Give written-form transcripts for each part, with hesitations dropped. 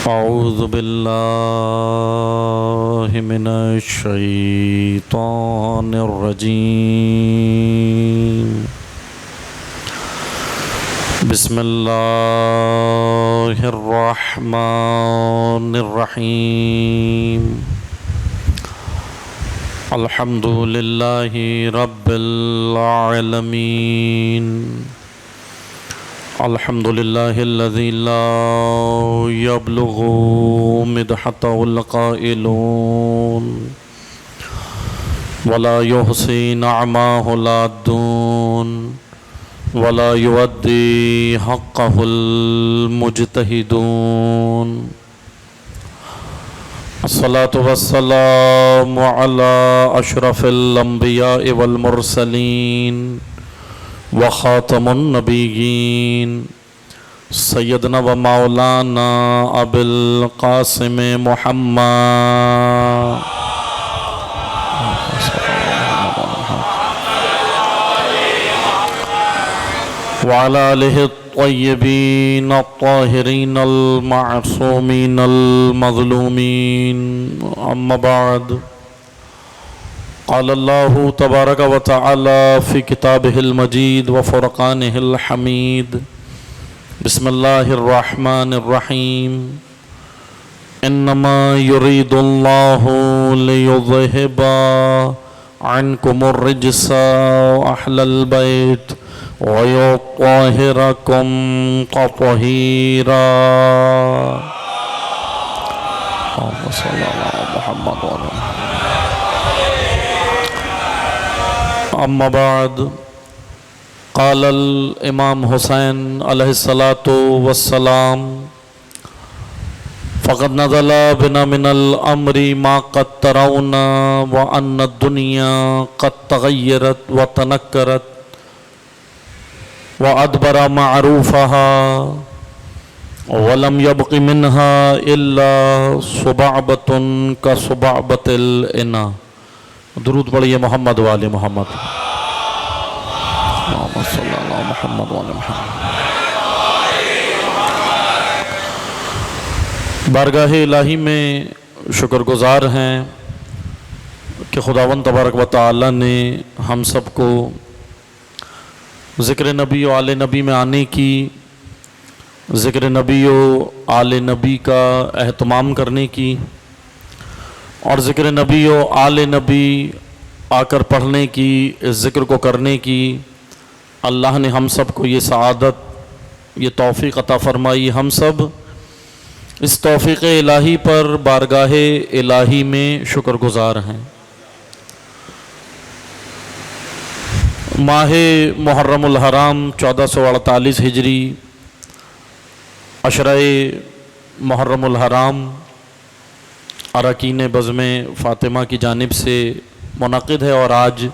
أعوذ بالله من الشيطان الرجيم. بسم الله الرحمن الرحيم. الحمد لله رب العالمين. الحمد لله الذي لا يبلغ مدحته القائلون ولا يحصي نعماه العادون ولا يؤدي حقه المجتهدون. الصلاة والسلام على أشرف الأنبياء والمرسلين وخاتم النبيين سيدنا ومولانا أبي القاسم محمد وعلى آله الطيبين الطاهرين المعصومين المظلومين. أما بعد، قال الله تبارك وتعالى في كتابه المجيد وفرقانه الحميد. بسم الله الرحمن الرحيم. إنما يريد الله ليذهب عنكم الرجس أهل البيت ويطهركم تطهيرا. اللهم صل على محمد وعلى آله. اما بعد، قال الامام حسین علیہ الصلاۃ والسلام: فقد نزل بنا من الامر ما قد ترون وان الدنيا قد تغيرت وتنكرت وادبر معروفها ولم يبق منها الا صبعبة كصبعبة الإناء. درود پڑھیے محمد والے محمد. اللہم صلی اللہ محمد والے محمد. بارگاہ الہی میں شکر گزار ہیں کہ خداوند تبارک و تعالی نے ہم سب کو ذکر نبی و آل نبی میں آنے کی، ذکر نبی و آل نبی کا اہتمام کرنے کی اور ذکر نبی و آل نبی آ کر پڑھنے کی، اس ذکر کو کرنے کی اللہ نے ہم سب کو یہ سعادت، یہ توفیق عطا فرمائی. ہم سب اس توفیق الہی پر بارگاہ الہی میں شکر گزار ہیں. ماہ محرم الحرام 1448 ہجری عشرہ محرم الحرام اراکین بزم فاطمہ کی جانب سے منعقد ہے اور آج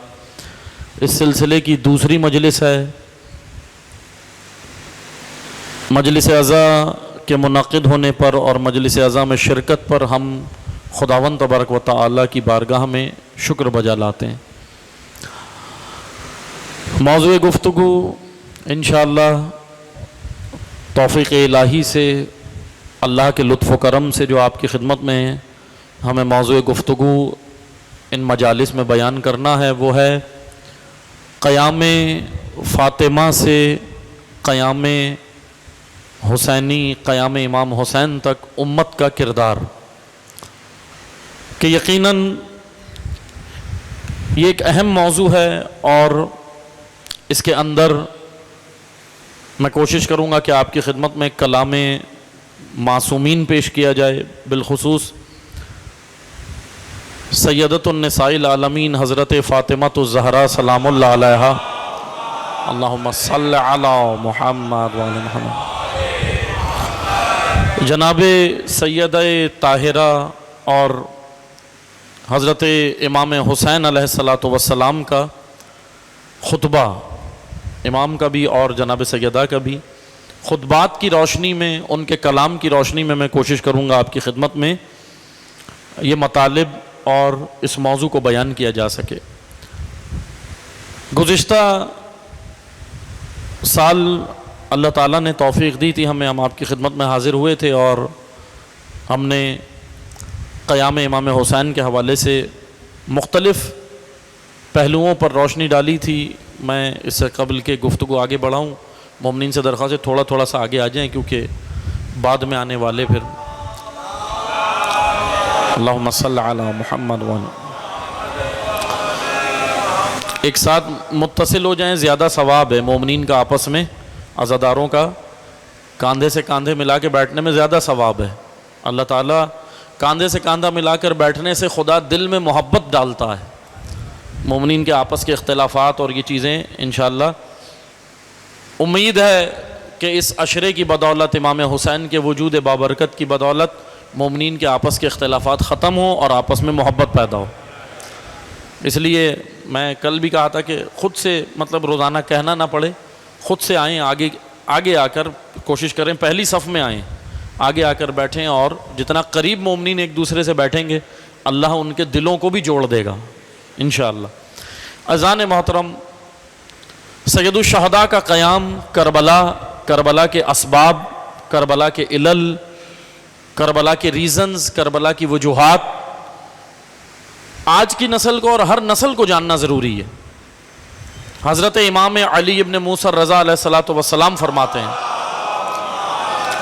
اس سلسلے کی دوسری مجلس ہے. مجلس عزا کے منعقد ہونے پر اور مجلس عزا میں شرکت پر ہم خداوند تبارک و تعالی کی بارگاہ میں شکر بجا لاتے ہیں. موضوع گفتگو انشاءاللہ توفیق الہی سے، اللہ کے لطف و کرم سے جو آپ کی خدمت میں ہے، ہمیں موضوع گفتگو ان مجالس میں بیان کرنا ہے. وہ ہے قیام فاطمہ سے قیام حسینی، قیام امام حسین تک امت کا کردار. کہ یقیناً یہ ایک اہم موضوع ہے اور اس کے اندر میں کوشش کروں گا کہ آپ کی خدمت میں کلام معصومین پیش کیا جائے، بالخصوص سیدۃ النساء العالمین حضرت فاطمہ الزہرا سلام اللہ علیہا. اللہم صل علی محمد وعلی محمد. جناب سیدہ طاہرہ اور حضرت امام حسین علیہ السلام کا خطبہ، امام کا بھی اور جناب سیدہ کا بھی، خطبات کی روشنی میں، ان کے کلام کی روشنی میں میں کوشش کروں گا آپ کی خدمت میں یہ مطالب اور اس موضوع کو بیان کیا جا سکے. گزشتہ سال اللہ تعالیٰ نے توفیق دی تھی ہمیں، ہم آپ کی خدمت میں حاضر ہوئے تھے اور ہم نے قیام امام حسین کے حوالے سے مختلف پہلوؤں پر روشنی ڈالی تھی. میں اس سے قبل کے گفتگو آگے بڑھاؤں، مومنین سے درخواست ہے تھوڑا سا آگے آ جائیں کیونکہ بعد میں آنے والے پھر. اللہم صلی علی محمد ایک ساتھ متصل ہو جائیں، زیادہ ثواب ہے. مومنین کا آپس میں، عزاداروں کا کاندھے سے کاندھے ملا کے بیٹھنے میں زیادہ ثواب ہے. اللہ تعالیٰ کاندھے سے کاندھا ملا کر بیٹھنے سے خدا دل میں محبت ڈالتا ہے. مومنین کے آپس کے اختلافات اور یہ چیزیں انشاءاللہ امید ہے کہ اس عشرے کی بدولت، امام حسین کے وجود بابرکت کی بدولت، مومنین کے آپس کے اختلافات ختم ہوں اور آپس میں محبت پیدا ہو. اس لیے میں کل بھی کہا تھا کہ خود سے روزانہ کہنا نہ پڑے، خود سے آئیں، آگے آ کر کوشش کریں، پہلی صف میں آئیں، آگے آ کر بیٹھیں، اور جتنا قریب مومنین ایک دوسرے سے بیٹھیں گے اللہ ان کے دلوں کو بھی جوڑ دے گا انشاءاللہ. اذان محترم، سید الشہداء کا قیام، کربلا کے اسباب، کربلا کے علل، کربلا کے ریزنز، کربلا کی وجوہات آج کی نسل کو اور ہر نسل کو جاننا ضروری ہے. حضرت امام علی ابن موسیٰ الرضا علیہ الصلوۃ والسلام فرماتے ہیں،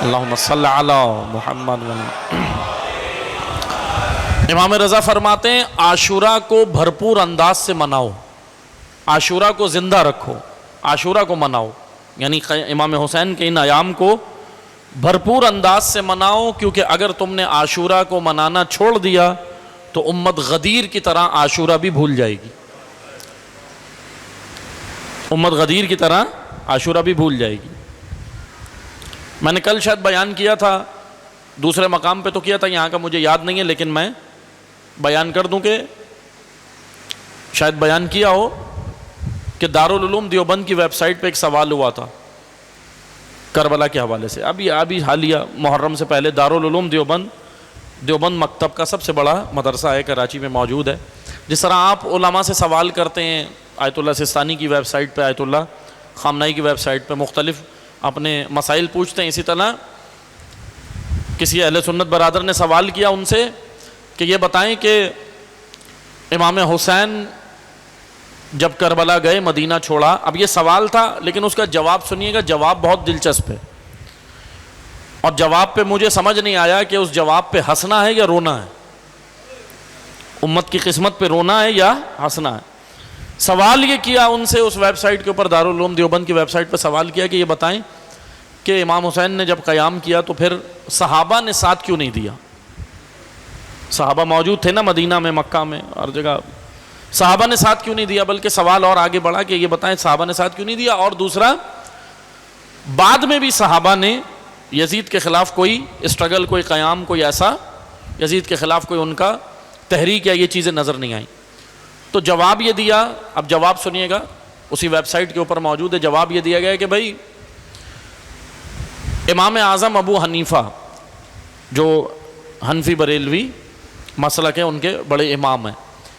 اللہم صلی علی محمد. امام رضا فرماتے ہیں عاشورہ کو بھرپور انداز سے مناؤ، عاشورہ کو زندہ رکھو، عاشورہ کو مناؤ، یعنی امام حسین کے ان ایام کو بھرپور انداز سے مناؤ، کیونکہ اگر تم نے عاشورہ کو منانا چھوڑ دیا تو امت غدیر کی طرح عاشورہ بھی بھول جائے گی. امت غدیر کی طرح عاشورہ بھی بھول جائے گی. میں نے کل شاید بیان کیا تھا، دوسرے مقام پہ تو کیا تھا، یہاں کا مجھے یاد نہیں ہے، لیکن میں بیان کر دوں کہ شاید بیان کیا ہو کہ دارالعلوم دیوبند کی ویب سائٹ پہ ایک سوال ہوا تھا کربلا کے حوالے سے. ابھی حالیہ محرم سے پہلے دارالعلوم دیوبند مکتب کا سب سے بڑا مدرسہ ہے، کراچی میں موجود ہے. جس طرح آپ علماء سے سوال کرتے ہیں، آیت اللہ سستانی کی ویب سائٹ پہ، آیت اللہ خامنائی کی ویب سائٹ پہ مختلف اپنے مسائل پوچھتے ہیں، اسی طرح کسی اہل سنت برادر نے سوال کیا ان سے کہ یہ بتائیں کہ امام حسین جب کربلا گئے، مدینہ چھوڑا. اب یہ سوال تھا لیکن اس کا جواب سنیے گا، جواب بہت دلچسپ ہے، اور جواب پہ مجھے سمجھ نہیں آیا کہ اس جواب پہ ہنسنا ہے یا رونا ہے، امت کی قسمت پہ رونا ہے یا ہنسنا ہے. سوال یہ کیا ان سے، اس ویب سائٹ کے اوپر دارالعلوم دیوبند کی ویب سائٹ پہ سوال کیا کہ یہ بتائیں کہ امام حسین نے جب قیام کیا تو پھر صحابہ نے ساتھ کیوں نہیں دیا؟ صحابہ موجود تھے نا مدینہ میں، مکہ میں، ہر جگہ، صحابہ نے ساتھ کیوں نہیں دیا؟ بلکہ سوال اور آگے بڑھا کہ یہ بتائیں صحابہ نے ساتھ کیوں نہیں دیا. اور دوسرا، بعد میں بھی صحابہ نے یزید کے خلاف کوئی اسٹرگل، کوئی قیام، کوئی ایسا یزید کے خلاف کوئی ان کا تحریک یا یہ چیزیں نظر نہیں آئیں. تو جواب یہ دیا، اب جواب سنیے گا، اسی ویب سائٹ کے اوپر موجود ہے. جواب یہ دیا گیا کہ بھائی امام اعظم ابو حنیفہ جو حنفی بریلوی مسلک ہے، ان کے بڑے امام ہیں،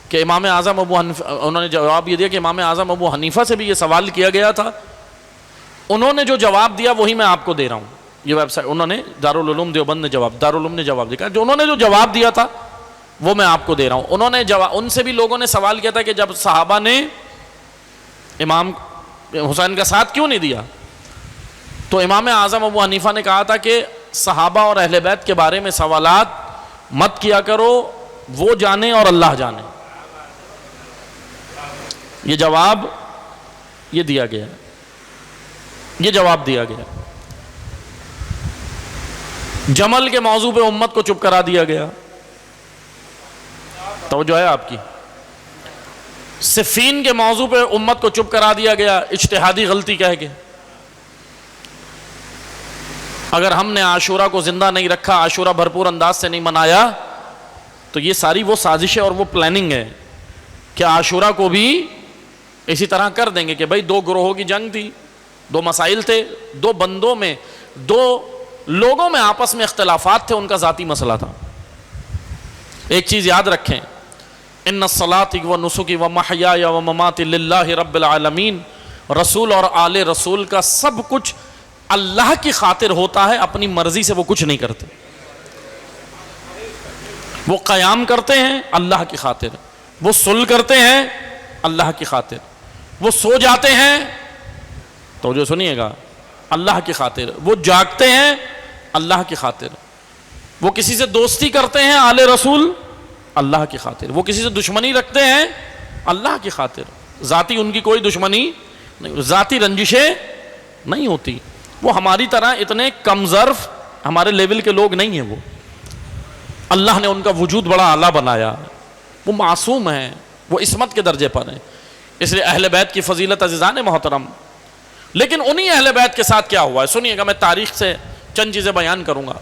کہ امام اعظم ابو حنیفہ، انہوں نے جواب یہ دیا کہ امام اعظم ابو حنیفہ سے بھی یہ سوال کیا گیا تھا، انہوں نے جو جواب دیا وہی میں آپ کو دے رہا ہوں. یہ ویب سائٹ انہوں نے دارالعلوم دیوبند نے دارالعلوم نے جواب دیا، جو انہوں نے جو جواب دیا تھا وہ میں آپ کو دے رہا ہوں. انہوں نے ان سے بھی لوگوں نے سوال کیا تھا کہ جب صحابہ نے امام حسین کا ساتھ کیوں نہیں دیا؟ تو امام اعظم ابو حنیفہ نے کہا تھا کہ صحابہ اور اہل بیت کے بارے میں سوالات مت کیا کرو، وہ جانے اور اللہ جانے. یہ جواب یہ دیا گیا، یہ جواب دیا گیا. جمل کے موضوع پہ امت کو چپ کرا دیا گیا. توجہ ہے آپ کی؟ صفین کے موضوع پہ امت کو چپ کرا دیا گیا، اجتہادی غلطی کہہ کے. اگر ہم نے عاشورہ کو زندہ نہیں رکھا، عاشورہ بھرپور انداز سے نہیں منایا، تو یہ ساری وہ سازش ہے اور وہ پلاننگ ہے کہ عاشورہ کو بھی اسی طرح کر دیں گے کہ بھائی دو گروہوں کی جنگ تھی، دو مسائل تھے، دو بندوں میں، دو لوگوں میں آپس میں اختلافات تھے، ان کا ذاتی مسئلہ تھا. ایک چیز یاد رکھیں، ان الصلاۃ ونسکی ومحیای ومماتی للہ رب العالمین. رسول اور آل رسول کا سب کچھ اللہ کی خاطر ہوتا ہے، اپنی مرضی سے وہ کچھ نہیں کرتے. وہ قیام کرتے ہیں اللہ کی خاطر، وہ صلح کرتے ہیں اللہ کی خاطر، وہ سو جاتے ہیں تو جو سنیے گا اللہ کی خاطر، وہ جاگتے ہیں اللہ کی خاطر، وہ کسی سے دوستی کرتے ہیں آل رسول اللہ کی خاطر، وہ کسی سے دشمنی رکھتے ہیں اللہ کی خاطر. ذاتی ان کی کوئی دشمنی نہیں، ذاتی رنجشیں نہیں ہوتی. وہ ہماری طرح اتنے کم ظرف ہمارے لیول کے لوگ نہیں ہیں. وہ اللہ نے ان کا وجود بڑا اعلیٰ بنایا، وہ معصوم ہیں، وہ عصمت کے درجے پر ہیں. اس لیے اہل بیت کی فضیلت عزیزان محترم. لیکن انہی اہل بیت کے ساتھ کیا ہوا ہے سنیے گا، میں تاریخ سے چند چیزیں بیان کروں گا.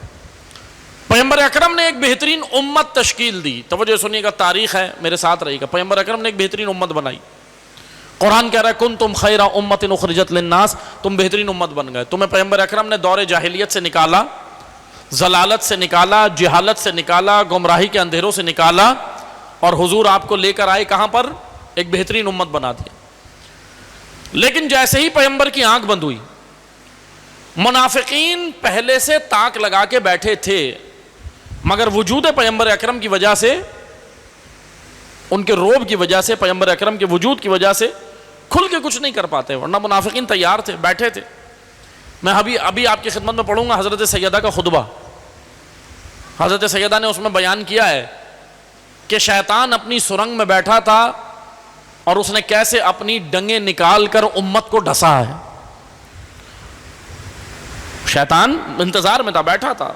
پیغمبر اکرم نے ایک بہترین امت تشکیل دی. توجہ سنیے گا، تاریخ ہے، میرے ساتھ رہیے گا. پیغمبر اکرم نے ایک بہترین امت بنائی. قرآن کہہ رہا ہے کنتم خیر امت اخرجت للناس، تم بہترین امت بن گئے. تمہیں پیغمبر اکرم نے دور جاہلیت سے نکالا، ضلالت سے نکالا، جہالت سے نکالا، گمراہی کے اندھیروں سے نکالا، اور حضور آپ کو لے کر آئے کہاں پر؟ ایک بہترین امت بنا دیا. لیکن جیسے ہی پیغمبر کی آنکھ بند ہوئی، منافقین پہلے سے تاک لگا کے بیٹھے تھے، مگر وجود پیغمبر اکرم کی وجہ سے، ان کے روب کی وجہ سے، پیغمبر اکرم کے وجود کی وجہ سے کھل کے کچھ نہیں کر پاتے. ورنہ منافقین تیار تھے، بیٹھے تھے. میں ابھی آپ کی خدمت میں پڑھوں گا حضرت سیدہ کا خطبہ. حضرت سیدہ نے اس میں بیان کیا ہے کہ شیطان اپنی سرنگ میں بیٹھا تھا اور اس نے کیسے اپنی ڈنگیں نکال کر امت کو ڈھسا ہے. شیطان انتظار میں تھا، بیٹھا تھا،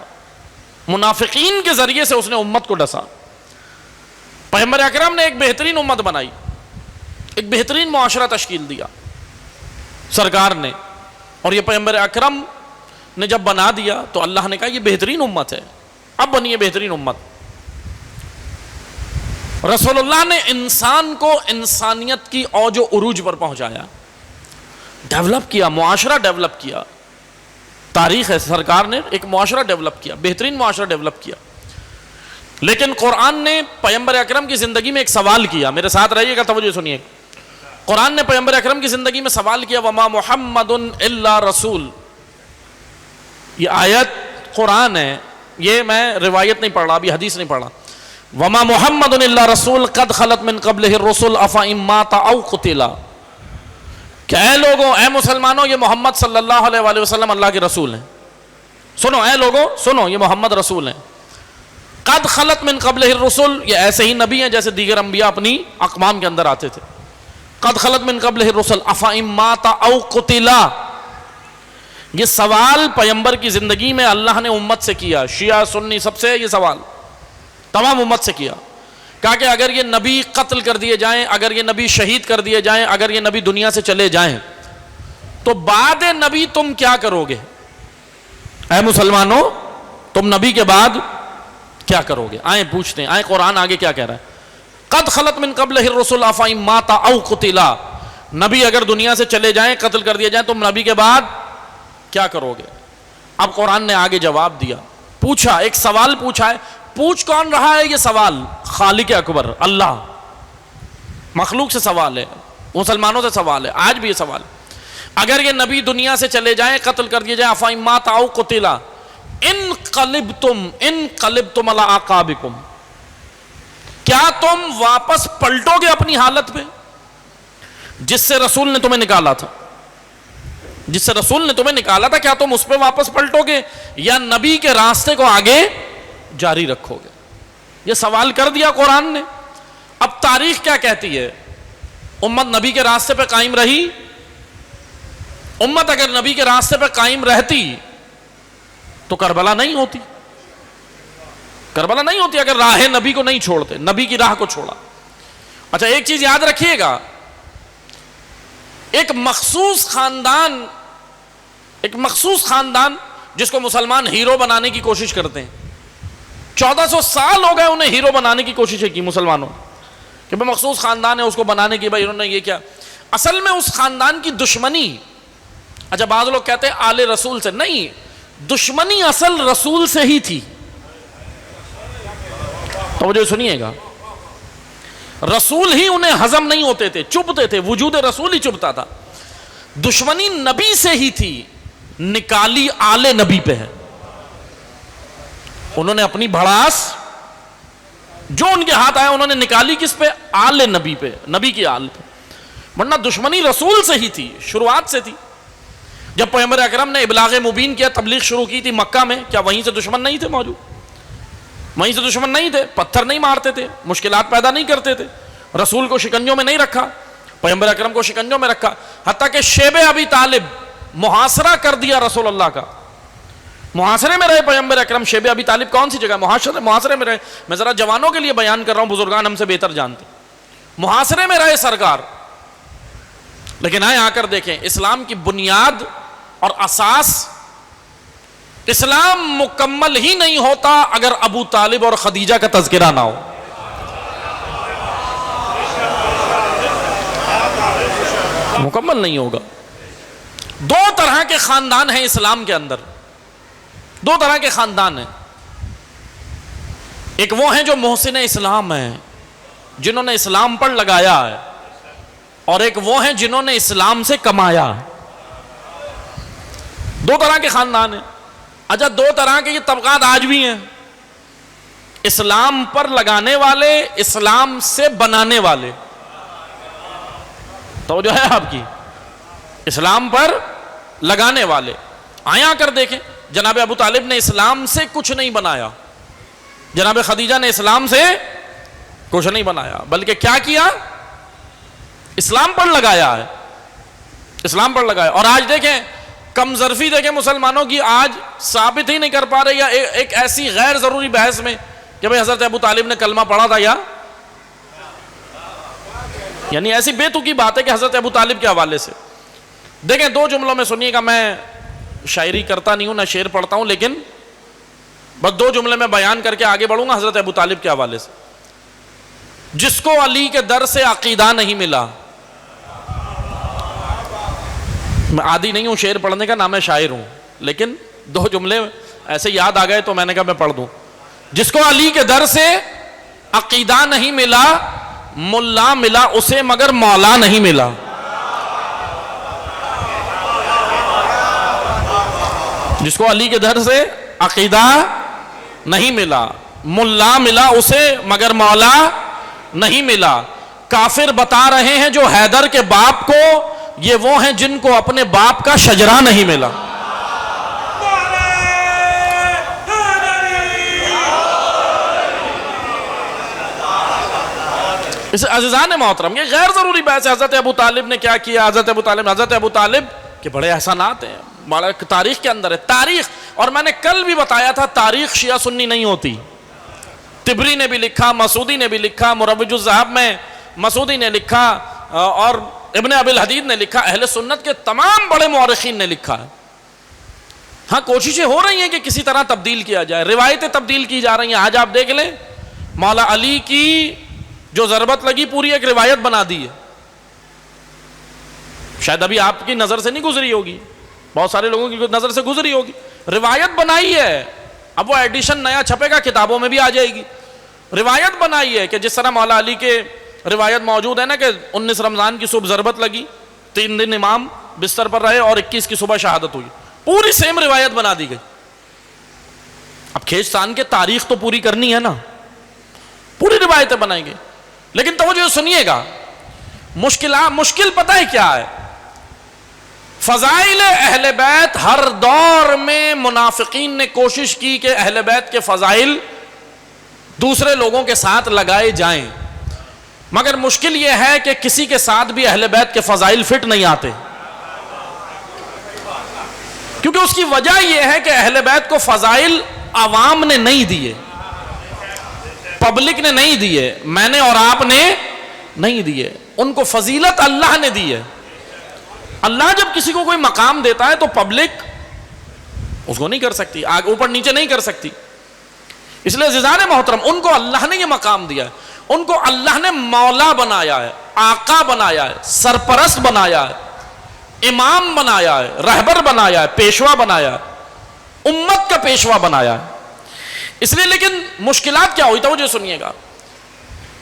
منافقین کے ذریعے سے اس نے امت کو ڈھسا. پیغمبر اکرم نے ایک بہترین امت بنائی، ایک بہترین معاشرہ تشکیل دیا سرکار نے. اور یہ پیغمبر اکرم نے جب بنا دیا تو اللہ نے کہا یہ بہترین امت ہے، اب بنی ہے بہترین امت. رسول اللہ نے انسان کو انسانیت کی اوج و عروج پر پہنچایا، ڈیولپ کیا، معاشرہ ڈیولپ کیا. تاریخ ہے، سرکار نے ایک معاشرہ ڈیولپ کیا، بہترین معاشرہ ڈیولپ کیا. لیکن قرآن نے پیغمبر اکرم کی زندگی میں ایک سوال کیا. میرے ساتھ رہیے گا، توجہ سنیے. قرآن نے پیغمبر اکرم کی زندگی میں سوال کیا وما محمد الا رسول. یہ آیت قرآن ہے، یہ میں روایت نہیں پڑھ رہا، ابھی حدیث نہیں پڑھ رہا. وما محمد الا رسول قد خلت من قبلہ الرسل افئن مات او قتل. کہ اے لوگوں، اے مسلمانوں، یہ محمد صلی اللہ علیہ وآلہ وسلم اللہ کے رسول ہیں. سنو اے لوگوں، سنو، یہ محمد رسول ہیں. قد خلت من قبلہ الرسل، یہ ایسے ہی نبی ہیں جیسے دیگر انبیاء اپنی اقوام کے اندر آتے تھے. قد خلت من قبلہ الرسل افئن مات او قتل. یہ سوال پیغمبر کی زندگی میں اللہ نے امت سے کیا، شیعہ سنی سب سے یہ سوال تمام امت سے کیا. کہا کہ اگر یہ نبی قتل کر دیے جائیں، اگر یہ نبی شہید کر دیے جائیں، اگر یہ نبی دنیا سے چلے جائیں تو بعد نبی تم کیا کرو گے؟ اے مسلمانوں، تم نبی کے بعد کیا کرو گے؟ آئیں پوچھتے ہیں، آئیں قرآن آگے کیا کہہ رہا ہے. قد خلت من قبلہ الرسل افئن مات او قتل. نبی اگر دنیا سے چلے جائیں، قتل کر دیے جائیں، تم نبی کے بعد کیا کرو گے؟ اب قرآن نے آگے جواب دیا، پوچھا، ایک سوال پوچھا ہے. پوچھ کون رہا ہے یہ سوال؟ خالق اکبر اللہ. مخلوق سے سوال ہے، مسلمانوں سے سوال ہے، آج بھی یہ سوال. اگر یہ نبی دنیا سے چلے جائیں، قتل کر دیے جائیں، افئن مات او قتل انقلبتم علی اعقابکم، کیا تم واپس پلٹو گے اپنی حالت پہ جس سے رسول نے تمہیں نکالا تھا؟ جس سے رسول نے تمہیں نکالا تھا، کیا تم اس پہ واپس پلٹو گے یا نبی کے راستے کو آگے جاری رکھو گے؟ یہ سوال کر دیا قرآن نے. اب تاریخ کیا کہتی ہے؟ امت نبی کے راستے پہ قائم رہی. امت اگر نبی کے راستے پہ قائم رہتی تو کربلا نہیں ہوتی. کربلا نہیں ہوتی اگر راہ نبی کو نہیں چھوڑتے، نبی کی راہ کو چھوڑا. اچھا ایک چیز یاد رکھیے گا، ایک مخصوص خاندان جس کو مسلمان ہیرو بنانے کی کوشش کرتے ہیں، 1400 سال ہو گئے انہیں ہیرو بنانے کی کوششیں کی مسلمانوں کہ بھئی مخصوص خاندان ہے، اس کو بنانے کی، بھائی انہوں نے یہ کیا. اصل میں اس خاندان کی دشمنی، اچھا بعض لوگ کہتے ہیں آل رسول سے، نہیں، دشمنی اصل رسول سے ہی تھی. توجہ سنیے گا، رسول ہی انہیں ہضم نہیں ہوتے تھے، چبھتے تھے، وجود رسول ہی چبھتا تھا. دشمنی نبی سے ہی تھی، نکالی آل نبی پہ ہے. انہوں نے اپنی بھڑاس جو ان کے ہاتھ آیا انہوں نے نکالی کس پہ؟ آل نبی پہ، نبی کی آل پہ، ورنہ دشمنی رسول سے ہی تھی، شروعات سے تھی۔ جب پیغمبر اکرم نے ابلاغ مبین کیا، تبلیغ شروع کی تھی مکہ میں، کیا وہیں سے دشمن نہیں تھے موجود؟ وہیں سے دشمن نہیں تھے، پتھر نہیں مارتے تھے، مشکلات پیدا نہیں کرتے تھے، رسول کو شکنجوں میں نہیں رکھا، پیغمبر اکرم کو شکنجوں میں رکھا، حتیٰ کہ شیب ابی طالب محاصرہ کر دیا رسول اللہ کا، محاصرے میں رہے پیغمبر اکرم۔ شیب ابی طالب کون سی جگہ؟ محاصرے میں رہے۔ میں ذرا جوانوں کے لیے بیان کر رہا ہوں، بزرگان ہم سے بہتر جانتے، محاصرے میں رہے سرکار، لیکن آئے آ کر دیکھیں اسلام کی بنیاد اور اساس، اسلام مکمل ہی نہیں ہوتا اگر ابو طالب اور خدیجہ کا تذکرہ نہ ہو۔ مکمل نہیں ہوگا۔ دو طرح کے خاندان ہیں اسلام کے اندر، دو طرح کے خاندان ہیں۔ ایک وہ ہیں جو محسن اسلام ہیں، جنہوں نے اسلام پر لگایا ہے، اور ایک وہ ہیں جنہوں نے اسلام سے کمایا۔ دو طرح کے خاندان ہیں۔ اچھا، دو طرح کے یہ طبقات آج بھی ہیں، اسلام پر لگانے والے، اسلام سے بنانے والے۔ تو جو ہے آپ کی اسلام پر لگانے والے، آیا کر دیکھیں جناب ابو طالب نے اسلام سے کچھ نہیں بنایا، جناب خدیجہ نے اسلام سے کچھ نہیں بنایا، بلکہ کیا کیا؟ اسلام پر لگایا ہے، اسلام پر لگایا۔ اور آج دیکھیں کم ظرفی دیکھیں مسلمانوں کی، آج ثابت ہی نہیں کر پا رہے، یا ایک ایسی غیر ضروری بحث میں کہ بھئی حضرت ابو طالب نے کلمہ پڑھا تھا، یا یعنی ایسی بے تکی بات ہے کہ حضرت ابو طالب کے حوالے سے دیکھیں۔ دو جملوں میں سنیے گا، میں شاعری کرتا نہیں ہوں، نہ شعر پڑھتا ہوں، لیکن بس دو جملے میں بیان کر کے آگے بڑھوں گا حضرت ابو طالب کے حوالے سے۔ جس کو علی کے در سے عقیدہ نہیں ملا، میں عادی نہیں ہوں شعر پڑھنے کا، نہ میں شاعر ہوں، لیکن دو جملے ایسے یاد آ گئے تو میں نے کہا میں پڑھ دوں۔ جس کو علی کے در سے عقیدہ نہیں ملا، ملا ملا اسے مگر مولا نہیں ملا۔ جس کو علی کے در سے عقیدہ نہیں ملا، ملا ملا اسے مگر مولا نہیں ملا۔ کافر بتا رہے ہیں جو حیدر کے باپ کو، یہ وہ ہیں جن کو اپنے باپ کا شجرہ نہیں ملا۔ اس عزیزان محترم، یہ غیر ضروری بحث ہے حضرت ابو طالب نے کیا کیا، حضرت ابو طالب کے بڑے احسانات ہیں، بڑا تاریخ کے اندر ہے تاریخ۔ اور میں نے کل بھی بتایا تھا تاریخ شیعہ سنی نہیں ہوتی، طبری نے بھی لکھا، مسعودی نے بھی لکھا، مروج الذہب میں مسعودی نے لکھا، اور ابن ابی الحدید نے لکھا، اہل سنت کے تمام بڑے مورخین نے لکھا ہے۔ ہاں کوششیں ہو رہی ہیں کہ کسی طرح تبدیل کیا جائے، روایتیں تبدیل کی جا رہی ہیں۔ آج آپ دیکھ لیں مولا علی کی جو ضربت لگی پوری ایک روایت بنا دی ہے، شاید ابھی آپ کی نظر سے نہیں گزری ہوگی، بہت سارے لوگوں کی نظر سے گزری ہوگی، روایت بنائی ہے۔ اب وہ ایڈیشن نیا چھپے گا، کتابوں میں بھی آ جائے گی۔ روایت بنائی ہے کہ جس طرح مولا علی کے روایت موجود ہے نا کہ 19 رمضان کی صبح ضربت لگی، 3 دن امام بستر پر رہے، اور 21 کی صبح شہادت ہوئی، پوری سیم روایت بنا دی گئی۔ اب کھیچتان کے تاریخ تو پوری کرنی ہے نا، پوری روایتیں بنائی گئی۔ لیکن توجہ سنیے گا، مشکل پتہ ہے کیا ہے؟ فضائل اہل بیت، ہر دور میں منافقین نے کوشش کی کہ اہل بیت کے فضائل دوسرے لوگوں کے ساتھ لگائے جائیں، مگر مشکل یہ ہے کہ کسی کے ساتھ بھی اہل بیت کے فضائل فٹ نہیں آتے، کیونکہ اس کی وجہ یہ ہے کہ اہل بیت کو فضائل عوام نے نہیں دیے، پبلک نے نہیں دیے، میں نے اور آپ نے نہیں دیے، ان کو فضیلت اللہ نے دی ہے۔ اللہ جب کسی کو کوئی مقام دیتا ہے تو پبلک اس کو نہیں کر سکتی، آگے اوپر نیچے نہیں کر سکتی۔ اس لیے عزیزان محترم، ان کو اللہ نے یہ مقام دیا ہے، ان کو اللہ نے مولا بنایا ہے، آقا بنایا ہے، سرپرست بنایا ہے، امام بنایا ہے، رہبر بنایا ہے، پیشوا بنایا ہے، امت کا پیشوا بنایا ہے۔ اس لیے لیکن مشکلات کیا ہوئی، توجہ سنیے گا۔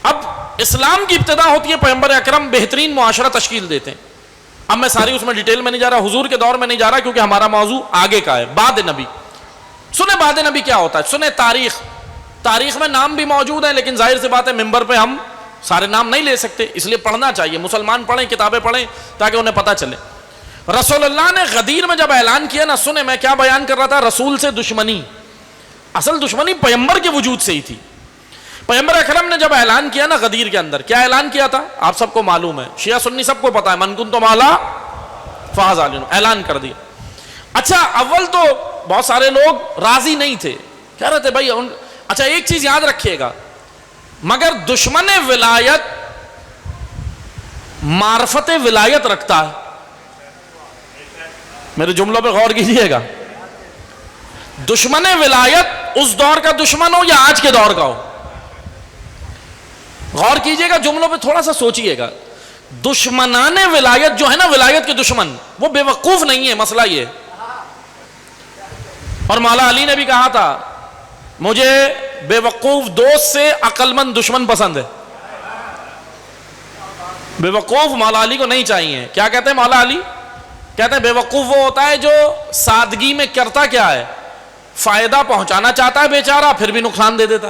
اب اسلام کی ابتدا ہوتی ہے، پیغمبر اکرم بہترین معاشرہ تشکیل دیتے ہیں۔ اب میں ساری اس میں ڈیٹیل میں نہیں جا رہا، حضور کے دور میں نہیں جا رہا، کیونکہ ہمارا موضوع آگے کا ہے، بعد نبی۔ سنیں بعد نبی کیا ہوتا ہے، سنیں تاریخ میں نام بھی موجود ہیں، لیکن ظاہر سی بات ہے ممبر پہ ہم سارے نام نہیں لے سکتے، اس لیے پڑھنا چاہیے، مسلمان پڑھیں، کتابیں پڑھیں تاکہ انہیں پتہ چلے۔ رسول اللہ نے غدیر میں جب اعلان کیا نا، سنیں میں کیا بیان کر رہا تھا، رسول سے دشمنی، اصل دشمنی پیغمبر کے وجود سے ہی تھی۔ پیغمبر اکرم نے جب اعلان کیا نا غدیر کے اندر، کیا اعلان کیا تھا آپ سب کو معلوم ہے، شیعہ سنی سب کو پتا ہے، من کنتم مولا فہذا علی، اعلان کر دیا۔ اچھا اول تو بہت سارے لوگ راضی نہیں تھے، کہہ رہے تھے بھائی اچھا ایک چیز یاد رکھیے گا، مگر دشمن ولایت معرفت ولایت رکھتا ہے، میرے جملوں پہ غور کیجیے گا، دشمن ولایت اس دور کا دشمن ہو یا آج کے دور کا ہو، غور کیجیے گا جملوں پہ تھوڑا سا سوچیے گا، دشمنان ولایت جو ہے نا، ولایت کے دشمن، وہ بے وقوف نہیں ہے، مسئلہ یہ۔ اور مولا علی نے بھی کہا تھا مجھے بے وقوف دوست سے عقل مند دشمن پسند ہے، بے وقوف مولا علی کو نہیں چاہیے۔ کیا کہتے ہیں مولا علی؟ کہتے ہیں بے وقوف وہ ہوتا ہے جو سادگی میں کرتا کیا ہے، فائدہ پہنچانا چاہتا ہے بیچارہ، پھر بھی نقصان دے دیتا۔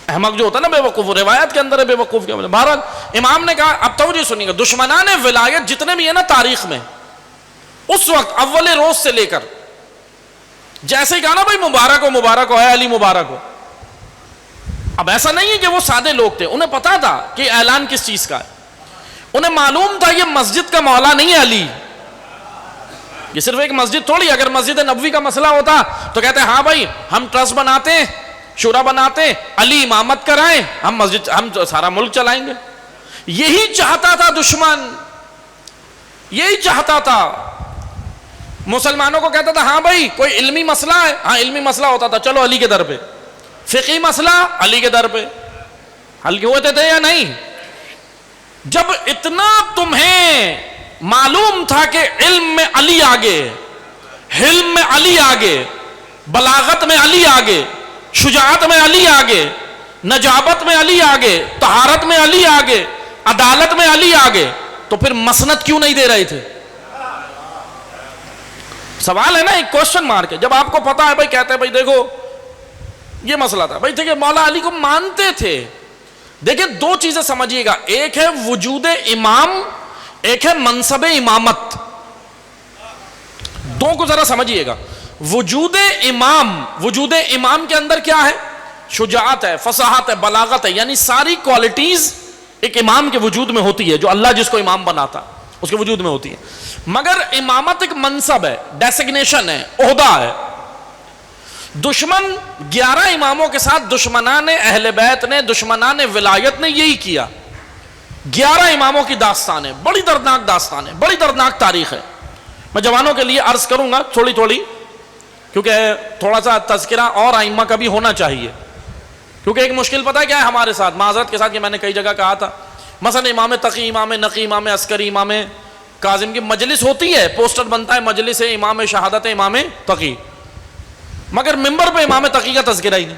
احمق جو ہوتا ہے نا بے وقوف، روایت کے اندر ہے بے وقوف کے۔ بہرحال امام نے کہا، اب توجہ سنیے گا، دشمنان ولایت جتنے بھی ہیں نا تاریخ میں، اس وقت اول روز سے لے کر، جیسے ہی کہا نا بھائی مبارک ہو ہے علی مبارک ہو، اب ایسا نہیں ہے کہ وہ سادے لوگ تھے، انہیں پتا تھا کہ اعلان کس چیز کا ہے، انہیں معلوم تھا یہ مسجد کا مولا نہیں ہے علی، یہ صرف ایک مسجد تھوڑی، اگر مسجد نبوی کا مسئلہ ہوتا تو کہتے ہیں ہاں بھائی ہم ٹرسٹ بناتے ہیں، شورا بناتے ہیں، علی امامت کرائیں، ہم مسجد، ہم سارا ملک چلائیں گے۔ یہی چاہتا تھا دشمن، یہی چاہتا تھا، مسلمانوں کو کہتا تھا ہاں بھائی کوئی علمی مسئلہ ہے، ہاں علمی مسئلہ ہوتا تھا چلو علی کے در پہ، فقہی مسئلہ علی کے در پہ، حل ہوتے تھے یا نہیں؟ جب اتنا تمہیں معلوم تھا کہ علم میں علی آگے، حلم میں علی آگے، بلاغت میں علی آگے، شجاعت میں علی آگے، نجابت میں علی آگے، طہارت میں علی آگے، عدالت میں علی آگے، تو پھر مسند کیوں نہیں دے رہے تھے؟ سوال ہے نا، ایک کوشچن مارک ہے۔ جب آپ کو پتا ہے بھائی، کہتے ہیں بھائی دیکھو یہ مسئلہ تھا بھائی، ٹھیک ہے، مولا علی کو مانتے تھے۔ دیکھیں دو چیزیں سمجھیے گا، ایک ہے وجود امام، ایک ہے منصب امامت، دو کو ذرا سمجھیے گا۔ وجود امام کے اندر کیا ہے؟ شجاعت ہے، فصاحت ہے، بلاغت ہے، یعنی ساری کوالٹیز ایک امام کے وجود میں ہوتی ہے، جو اللہ جس کو امام بناتا اس کے وجود میں ہوتی ہے۔ مگر امامت ایک منصب ہے، ڈیسگنیشن ہے، عہدہ ہے۔ دشمن 11 اماموں کے ساتھ دشمنان اہل بیت نے، دشمنان ولایت نے یہی کیا۔ 11 اماموں کی داستان ہے، بڑی دردناک داستان ہے، بڑی دردناک تاریخ ہے۔ میں جوانوں کے لیے عرض کروں گا تھوڑی تھوڑی، کیونکہ تھوڑا سا تذکرہ اور ائمہ کا بھی ہونا چاہیے، کیونکہ ایک مشکل پتہ ہے کیا ہے ہمارے ساتھ، معذرت کے ساتھ کہ میں نے کئی جگہ کہا تھا، مثلا امام تقی، امام نقی، امام عسکری، امام کاظم کی مجلس ہوتی ہے، پوسٹر بنتا ہے مجلس ہے امام شہادت امام تقی، مگر ممبر پہ امام تقی کا تذکرہ ہی نہیں۔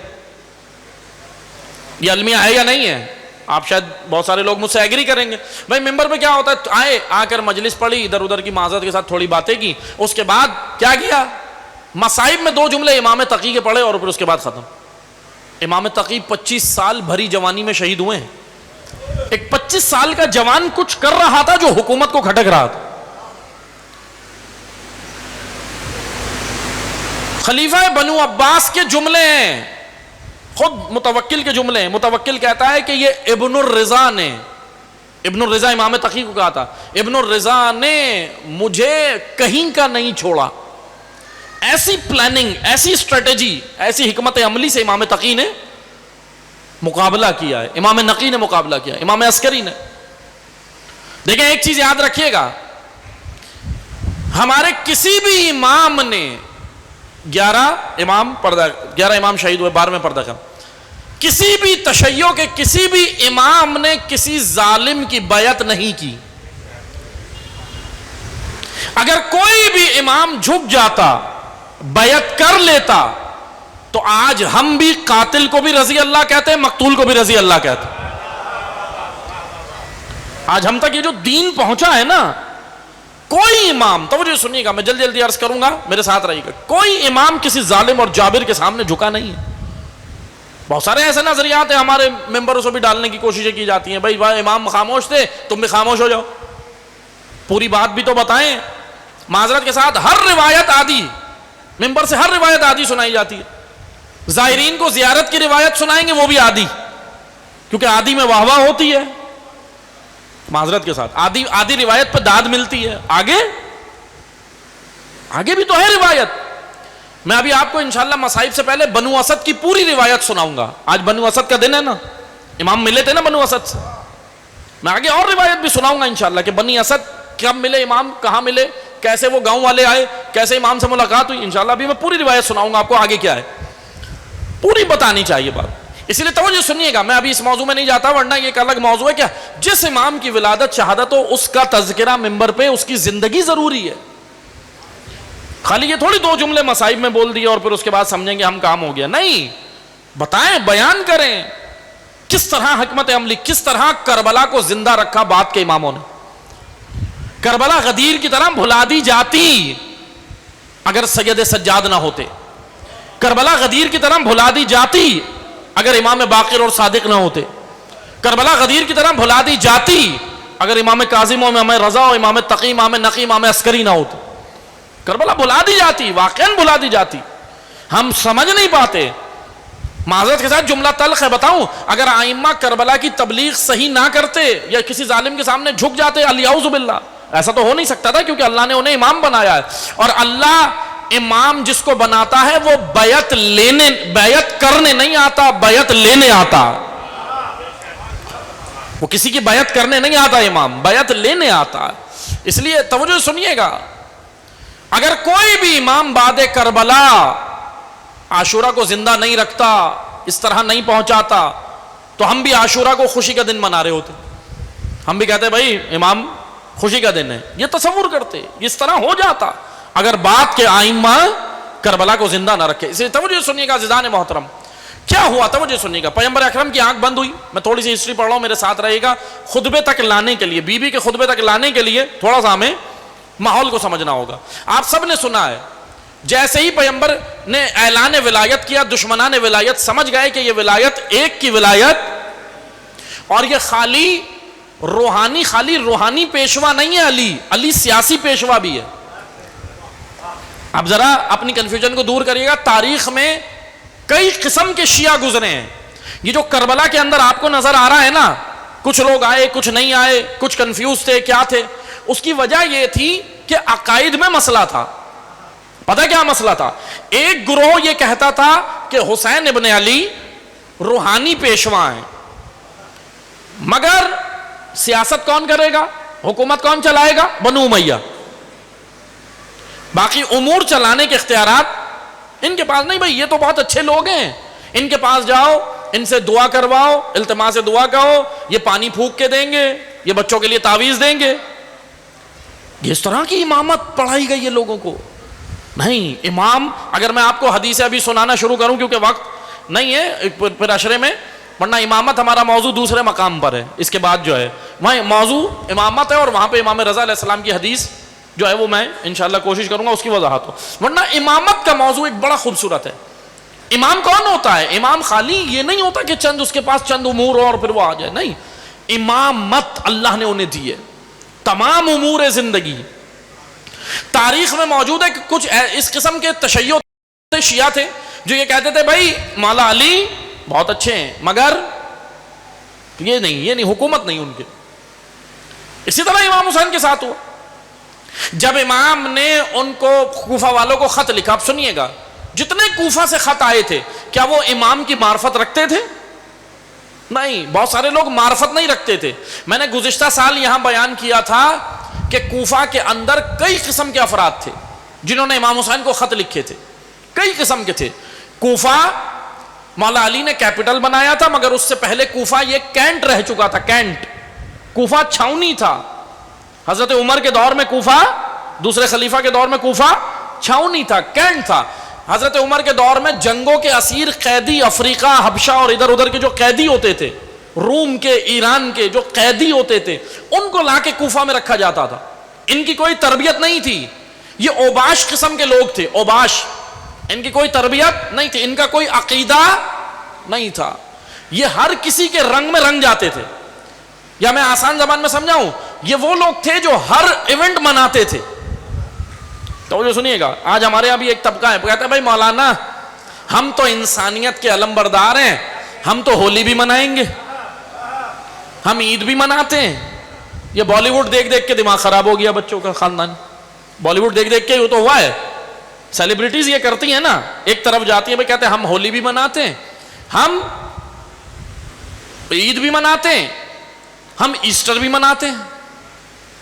یہ المیہ ہے یا نہیں ہے؟ آپ شاید بہت سارے لوگ مجھ سے ایگری کریں گے، بھائی ممبر پہ کیا ہوتا ہے، آئے آ کر مجلس پڑھی، ادھر ادھر کی معذرت کے ساتھ تھوڑی باتیں کی، اس کے بعد کیا کیا، مصائب میں 2 جملے امام تقی کے پڑھے اور پھر اس کے بعد ختم۔ امام تقی 25 سال بھری جوانی میں شہید ہوئے ہیں۔ ایک 25 سال کا جوان کچھ کر رہا تھا جو حکومت کو کھٹک رہا تھا۔ خلیفہ بنو عباس کے جملے ہیں، خود متوکل کے جملے ہیں۔ متوکل کہتا ہے کہ یہ ابن الرضا نے، ابن الرضا امام تقی کو کہا تھا، ابن الرضا نے مجھے کہیں کا نہیں چھوڑا۔ ایسی پلاننگ، ایسی اسٹریٹجی، ایسی حکمت عملی سے امام تقی نے مقابلہ کیا ہے، امام نقی نے مقابلہ کیا، امام عسکری نے۔ دیکھیں ایک چیز یاد رکھیے گا، ہمارے کسی بھی امام نے 11 امام شہید ہوئے، 12ویں پردہ کا، کسی بھی تشیع کے کسی بھی امام نے کسی ظالم کی بیعت نہیں کی۔ اگر کوئی بھی امام جھک جاتا، بیعت کر لیتا، تو آج ہم بھی قاتل کو بھی رضی اللہ کہتے ہیں، مقتول کو بھی رضی اللہ کہتے ہیں۔ آج ہم تک یہ جو دین پہنچا ہے نا، کوئی امام، توجہ سنیے گا، میں جلدی عرض کروں گا، میرے ساتھ رہیے گا، کوئی امام کسی ظالم اور جابر کے سامنے جھکا نہیں ہے۔ بہت سارے ایسے نظریات ہیں ہمارے ممبروں سے بھی ڈالنے کی کوششیں کی جاتی ہیں، بھائی امام خاموش تھے تم بھی خاموش ہو جاؤ، پوری بات بھی تو بتائیں۔ معذرت کے ساتھ ہر روایت آدھی، ممبر سے ہر روایت آدھی سنائی جاتی ہے، زائرین کو زیارت کی روایت سنائیں گے وہ بھی آدھی، کیونکہ آدھی میں واہ واہ ہوتی ہے، معذرت کے ساتھ آدھی روایت پہ داد ملتی ہے، آگے بھی تو ہے روایت۔ میں ابھی آپ کو انشاءاللہ مصائب سے پہلے بنو اسد کی پوری روایت سناؤں گا، آج بنو اسد کا دن ہے نا، امام ملے تھے نا بنو اسد سے، میں آگے اور روایت بھی سناؤں گا انشاءاللہ کہ بنی اسد کب ملے امام، کہاں ملے، کیسے وہ گاؤں والے آئے، کیسے امام سے ملاقات ہوئی، انشاءاللہ ابھی میں پوری روایت سناؤں گا آپ کو، آگے کیا ہے پوری بتانی چاہیے بات، اسی لیے توجہ سنیے گا، میں ابھی اس موضوع میں نہیں جاتا ورنہ یہ ایک الگ موضوع ہے۔ کیا جس امام کی ولادت شہادت ہو اس کا تذکرہ ممبر پہ، اس کی زندگی ضروری ہے، خالی یہ تھوڑی دو جملے مصائب میں بول دیے اور پھر اس کے بعد سمجھیں گے ہم کام ہو گیا، نہیں، بتائیں، بیان کریں کس طرح حکمت عملی، کس طرح کربلا کو زندہ رکھا بعد کے اماموں نے۔ کربلا غدیر کی طرح بھلا دی جاتی اگر سید سجاد نہ ہوتے، کربلا غدیر کی طرح بھلا دی جاتی اگر امام باقر اور صادق نہ ہوتے، کربلا غدیر کی طرح بھلا دی جاتی اگر امام کاظم و امام رضا و امام تقی، امام نقی، امام عسکری نہ ہوتے، کربلا بھلا دی جاتی، واقعاً بھلا دی جاتی، ہم سمجھ نہیں پاتے۔ معذرت کے ساتھ جملہ تلخ ہے، بتاؤں اگر ائمہ کربلا کی تبلیغ صحیح نہ کرتے یا کسی ظالم کے سامنے جھک جاتے، الیعوذ باللہ، ایسا تو ہو نہیں سکتا تھا، کیونکہ اللہ نے انہیں امام بنایا ہے، اور اللہ امام جس کو بناتا ہے وہ بیعت کرنے نہیں آتا، بیعت لینے آتا، وہ کسی کی بیعت کرنے نہیں آتا، امام بیعت لینے آتا ہے۔ اس لیے توجہ سنیے گا، اگر کوئی بھی امام بعد کربلا عاشورہ کو زندہ نہیں رکھتا، اس طرح نہیں پہنچاتا، تو ہم بھی عاشورہ کو خوشی کا دن منا رہے ہوتے، ہم بھی کہتے بھائی امام خوشی کا دن ہے، یہ تصور کرتے، اس طرح ہو جاتا اگر بعد کے ائمہ کربلا کو زندہ نہ رکھے۔ اس لیے توجہ سنیے گا عزیزان محترم، کیا ہوا توجہ سنیے گا، پیغمبر اکرم کی آنکھ بند ہوئی، میں تھوڑی سی ہسٹری پڑھ رہا ہوں، میرے ساتھ رہے گا، خطبے تک لانے کے لیے، بی بی کے خطبے تک لانے کے لیے تھوڑا سا ہمیں ماحول کو سمجھنا ہوگا۔ آپ سب نے سنا ہے، جیسے ہی پیغمبر نے اعلان ولایت کیا، دشمنان ولایت سمجھ گئے کہ یہ ولایت ایک کی ولایت، اور یہ خالی روحانی پیشوا نہیں ہے، علی سیاسی پیشوا بھی ہے۔ اب ذرا اپنی کنفیوژن کو دور کریے گا، تاریخ میں کئی قسم کے شیعہ گزرے ہیں، یہ جو کربلا کے اندر آپ کو نظر آ رہا ہے نا، کچھ لوگ آئے کچھ نہیں آئے، کچھ کنفیوز تھے، کیا تھے، اس کی وجہ یہ تھی کہ عقائد میں مسئلہ تھا۔ پتہ کیا مسئلہ تھا؟ ایک گروہ یہ کہتا تھا کہ حسین ابن علی روحانی پیشوا ہیں، مگر سیاست کون کرے گا، حکومت کون چلائے گا؟ بنو امیہ، باقی امور چلانے کے اختیارات ان کے پاس نہیں۔ بھائی یہ تو بہت اچھے لوگ ہیں، ان کے پاس جاؤ، ان سے دعا کرواؤ، التماس دعا کہو، یہ پانی پھونک کے دیں گے، یہ بچوں کے لیے تعویذ دیں گے۔ اس طرح کی امامت پڑھائی گئی ہے لوگوں کو، نہیں امام، اگر میں آپ کو حدیثیں ابھی سنانا شروع کروں کیونکہ وقت نہیں ہے پھر اشرے میں، ورنہ امامت ہمارا موضوع دوسرے مقام پر ہے، اس کے بعد جو ہے وہاں موضوع امامت ہے، اور وہاں پہ امام رضا علیہ السلام کی حدیث جو ہے وہ میں انشاءاللہ کوشش کروں گا اس کی وضاحت ہو، ورنہ امامت کا موضوع ایک بڑا خوبصورت ہے۔ امام کون ہوتا ہے؟ امام خالی یہ نہیں ہوتا کہ چند اس کے پاس چند امور ہو اور پھر وہ آ جائے، نہیں، امامت اللہ نے انہیں دی ہے، تمام امور زندگی۔ تاریخ میں موجود ہے کہ کچھ اس قسم کے تشیع شیعہ تھے جو یہ کہتے تھے بھائی مولا علی بہت اچھے ہیں مگر یہ نہیں حکومت نہیں ان کے۔ اسی طرح امام حسین کے ساتھ ہوا، جب امام نے ان کو کوفہ والوں کو خط لکھا، اب سنیے گا، جتنے کوفہ سے خط آئے تھے کیا وہ امام کی معرفت رکھتے تھے؟ نہیں، بہت سارے لوگ معرفت نہیں رکھتے تھے۔ میں نے گزشتہ سال یہاں بیان کیا تھا کہ کوفہ کے اندر کئی قسم کے افراد تھے جنہوں نے امام حسین کو خط لکھے تھے، کئی قسم کے تھے۔ کوفہ مولا علی نے کیپٹل بنایا تھا، مگر اس سے پہلے کوفہ یہ کینٹ رہ چکا تھا، کینٹ، کوفہ چھاؤنی تھا۔ حضرت عمر کے دور میں کوفہ، دوسرے خلیفہ کے دور میں کوفہ چھاؤنی تھا، کینٹ تھا۔ حضرت عمر کے دور میں جنگوں کے اسیر قیدی، افریقہ، حبشہ اور ادھر ادھر کے جو قیدی ہوتے تھے، روم کے، ایران کے جو قیدی ہوتے تھے، ان کو لا کے کوفہ میں رکھا جاتا تھا۔ ان کی کوئی تربیت نہیں تھی، یہ اوباش قسم کے لوگ تھے، اوباش، ان کی کوئی تربیت نہیں تھی، ان کا کوئی عقیدہ نہیں تھا. یہ ہر کسی کے رنگ میں رنگ جاتے تھے. یا میں آسان زبان میں سمجھاؤں, یہ وہ لوگ تھے جو ہر ایونٹ مناتے تھے. تو جو سنیے گا, آج ہمارے یہاں بھی ایک طبقہ ہے, کہتا ہے بھائی مولانا ہم تو انسانیت کے علم بردار ہیں, ہم تو ہولی بھی منائیں گے, ہم عید بھی مناتے ہیں. یہ بالی ووڈ دیکھ دیکھ کے دماغ خراب ہو گیا بچوں کا خاندان. بالی ووڈ دیکھ دیکھ کے یہ تو ہوا ہے. سیلیبریٹیز یہ کرتی ہیں نا, ایک طرف جاتی ہیں, بھائی کہتے ہیں ہم ہولی بھی مناتے ہیں, ہم عید بھی مناتے ہیں, ہم ایسٹر بھی مناتے ہیں.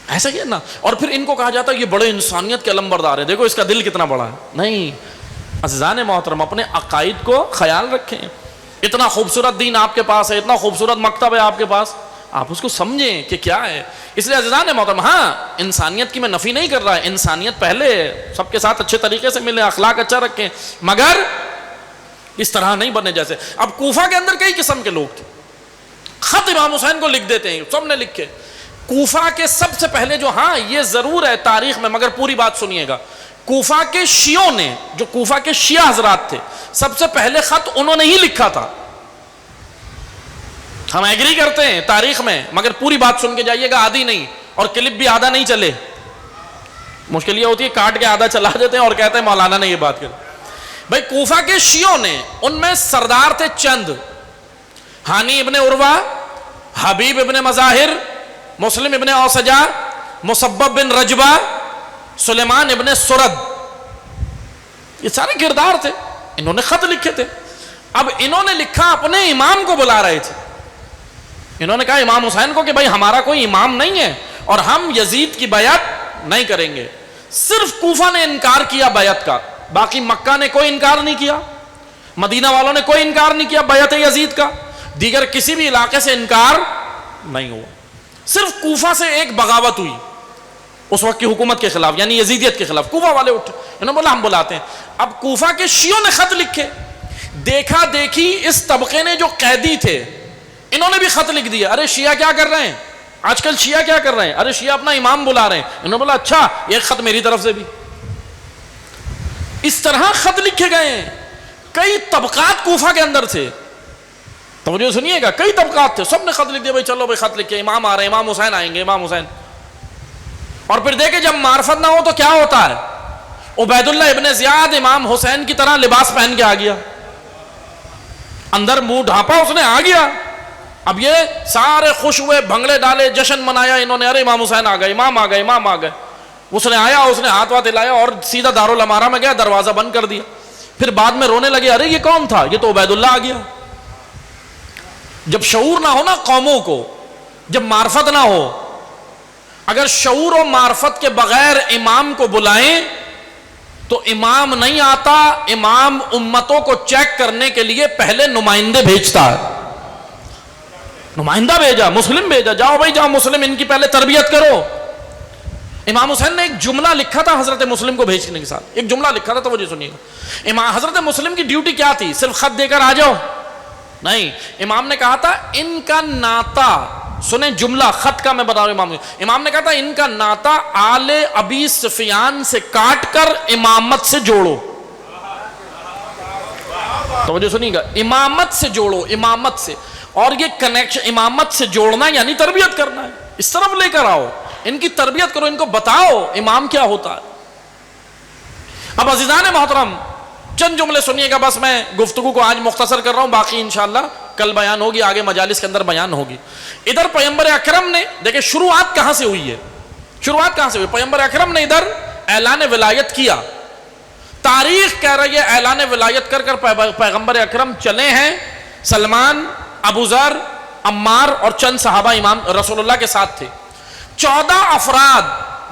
ایسا کیا نا. اور پھر ان کو کہا جاتا ہے یہ بڑے انسانیت کے علم بردار ہیں, دیکھو اس کا دل کتنا بڑا ہے. نہیں عزیزان محترم, اپنے عقائد کو خیال رکھیں. اتنا خوبصورت دین آپ کے پاس ہے, اتنا خوبصورت مکتب ہے آپ کے پاس, آپ اس کو سمجھیں کہ کیا ہے. اس لیے عزیزان محترم, ہاں انسانیت کی میں نفی نہیں کر رہا ہے, انسانیت پہلے, سب کے ساتھ اچھے طریقے سے ملیں, اخلاق اچھا رکھیں, مگر اس طرح نہیں بنے جیسے. اب کوفہ کے اندر کئی قسم کے لوگ تھے, خط امام حسین کو لکھ دیتے ہیں, سب نے لکھے. کوفہ کے سب سے پہلے جو, ہاں یہ ضرور ہے تاریخ میں, مگر پوری بات سنیے گا, کوفہ کے شیعوں نے, جو کوفہ کے شیعہ حضرات تھے, سب سے پہلے خط انہوں نے ہی لکھا تھا. ہم ایگری کرتے ہیں تاریخ میں, مگر پوری بات سن کے جائیے گا, آدھی نہیں, اور کلپ بھی آدھا نہیں چلے. مشکل یہ ہوتی ہے کاٹ کے آدھا چلا دیتے ہیں اور کہتے ہیں مولانا نے یہ بات کر. بھائی کوفہ کے شیعوں نے, ان میں سردار تھے چند, ہانی ابن عروہ, حبیب ابن مظاہر, مسلم ابن اوسجا, مصبب بن رجبہ, سلیمان ابن سرد. یہ سارے کردار تھے, انہوں نے خط لکھے تھے. اب انہوں نے لکھا, اپنے امام کو بلا رہے تھے. انہوں نے کہا امام حسین کو کہ بھائی ہمارا کوئی امام نہیں ہے اور ہم یزید کی بیعت نہیں کریں گے. صرف کوفہ نے انکار کیا بیعت کا, باقی مکہ نے کوئی انکار نہیں کیا, مدینہ والوں نے کوئی انکار نہیں کیا بیعت یزید کا, دیگر کسی بھی علاقے سے انکار نہیں ہوا. صرف کوفہ سے ایک بغاوت ہوئی اس وقت کی حکومت کے خلاف, یعنی یزیدیت کے خلاف. کوفہ والے اٹھے, انہوں نے بولا ہم بلاتے ہیں. اب کوفہ کے شیعوں نے خط لکھے, دیکھا دیکھی اس طبقے نے جو قیدی تھے, انہوں نے بھی خط لکھ دیا, ارے شیعہ کیا کر رہے ہیں آج کل, شیعہ کیا کر رہے ہیں, ارے شیعہ اپنا امام بلا رہے ہیں. انہوں نے بولا اچھا ایک خط میری طرف سے بھی. اس طرح خط لکھے گئے ہیں. کئی طبقات کوفہ کے اندر تھے, توجہ سنیے گا, کئی طبقات تھے, سب نے خط لکھ دیا, بھائی چلو بھائی خط لکھے, امام آ رہے ہیں, امام حسین آئیں گے, امام حسین. اور پھر دیکھیں جب معرفت نہ ہو تو کیا ہوتا ہے, عبید اللہ ابن زیاد امام حسین کی طرح لباس پہن کے آ گیا, اندر منہ ڈھانپا اس نے, آ گیا. اب یہ سارے خوش ہوئے, بھنگڑے ڈالے, جشن منایا انہوں نے, ارے امام حسین آ گئے, امام آ گئے, امام آ گئے. اس نے آیا, اس نے ہاتھ واتھ ہلایا اور سیدھا دارالامارہ میں گیا, دروازہ بند کر دیا. پھر بعد میں رونے لگے, ارے یہ کون تھا, یہ تو عبید اللہ آ گیا. جب شعور نہ ہو نا قوموں کو, جب معرفت نہ ہو, اگر شعور و معرفت کے بغیر امام کو بلائیں تو امام نہیں آتا. امام امتوں کو چیک کرنے کے لیے پہلے نمائندے بھیجتا ہے. نمائندہ بھیجا, مسلم بھیجا, جاؤ بھائی جاؤ مسلم ان کی پہلے تربیت کرو. امام حسین نے ایک جملہ لکھا تھا حضرت مسلم کو بھیجنے کے ساتھ, ایک جملہ لکھا تھا, تو وہ جو سنیے گا. امام حضرت مسلم کی ڈیوٹی کیا تھی, صرف خط دے کر آ جاؤ نہیں. امام نے کہا تھا ان کا ناتا, سنیں جملہ خط کا میں بتا رہا ہوں, امام نے کہا تھا ان کا ناتا آل ابی سفیان سے کاٹ کر امامت سے جوڑو. تو جو سنیے گا, امامت سے جوڑو, امامت سے. اور یہ کنیکشن امامت سے جوڑنا یعنی تربیت کرنا ہے, اس طرف لے کر آؤ, ان کی تربیت کرو, ان کو بتاؤ امام کیا ہوتا ہے. اب عزیزان محترم چند جملے سنیے گا, بس میں گفتگو کو آج مختصر کر رہا ہوں, باقی انشاءاللہ کل بیان ہوگی, آگے مجالس کے اندر بیان ہوگی. ادھر پیغمبر اکرم نے, دیکھیں شروعات کہاں سے ہوئی ہے, شروعات کہاں سے ہوئی. پیغمبر اکرم نے ادھر اعلان ولایت کیا, تاریخ کہہ رہی ہے اعلان ولایت کر کر پیغمبر اکرم چلے ہیں. سلمان, ابو ذر, عمار اور چند صحابہ امام رسول اللہ کے ساتھ تھے. 14 افراد,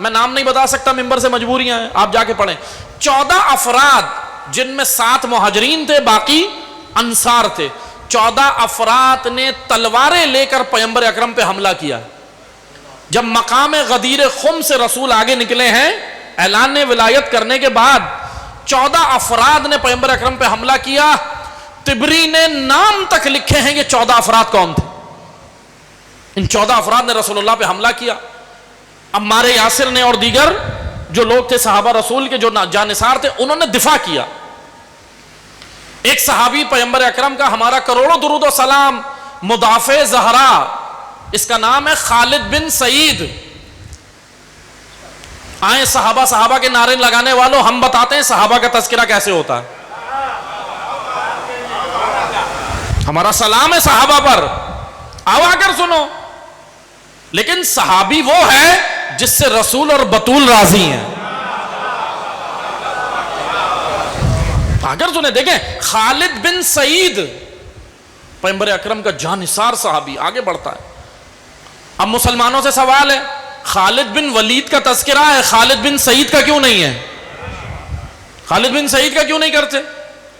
میں نام نہیں بتا سکتا, ممبر سے مجبوریاں ہیں, آپ جا کے پڑھیں. 14 افراد جن میں 7 مہاجرین تھے, باقی انصار تھے. 14 افراد نے تلواریں لے کر پیغمبر اکرم پہ حملہ کیا. جب مقام غدیر خم سے رسول آگے نکلے ہیں اعلان ولایت کرنے کے بعد, 14 افراد نے پیغمبر اکرم پہ حملہ کیا. طبری نے نام تک لکھے ہیں یہ 14 افراد کون تھے. ان 14 افراد نے رسول اللہ پہ حملہ کیا. عمار یاسر نے اور دیگر جو لوگ تھے صحابہ رسول کے جو جانثار تھے, انہوں نے دفاع کیا. ایک صحابی پیغمبر اکرم کا ہمارا کروڑوں درود و سلام مدافع زہرا، اس کا نام ہے خالد بن سعید. آئیں صحابہ کے نعرے لگانے والوں، ہم بتاتے ہیں صحابہ کا تذکرہ کیسے ہوتا ہے. ہمارا سلام ہے صحابہ پر، آؤ آ کر سنو. لیکن صحابی وہ ہے جس سے رسول اور بطول راضی ہیں. اگر سنیں دیکھیں، خالد بن سعید پیغمبر اکرم کا جانثار صحابی، آگے بڑھتا ہے. اب مسلمانوں سے سوال ہے، خالد بن ولید کا تذکرہ ہے، خالد بن سعید کا کیوں نہیں ہے؟ خالد بن سعید کا کیوں نہیں کرتے؟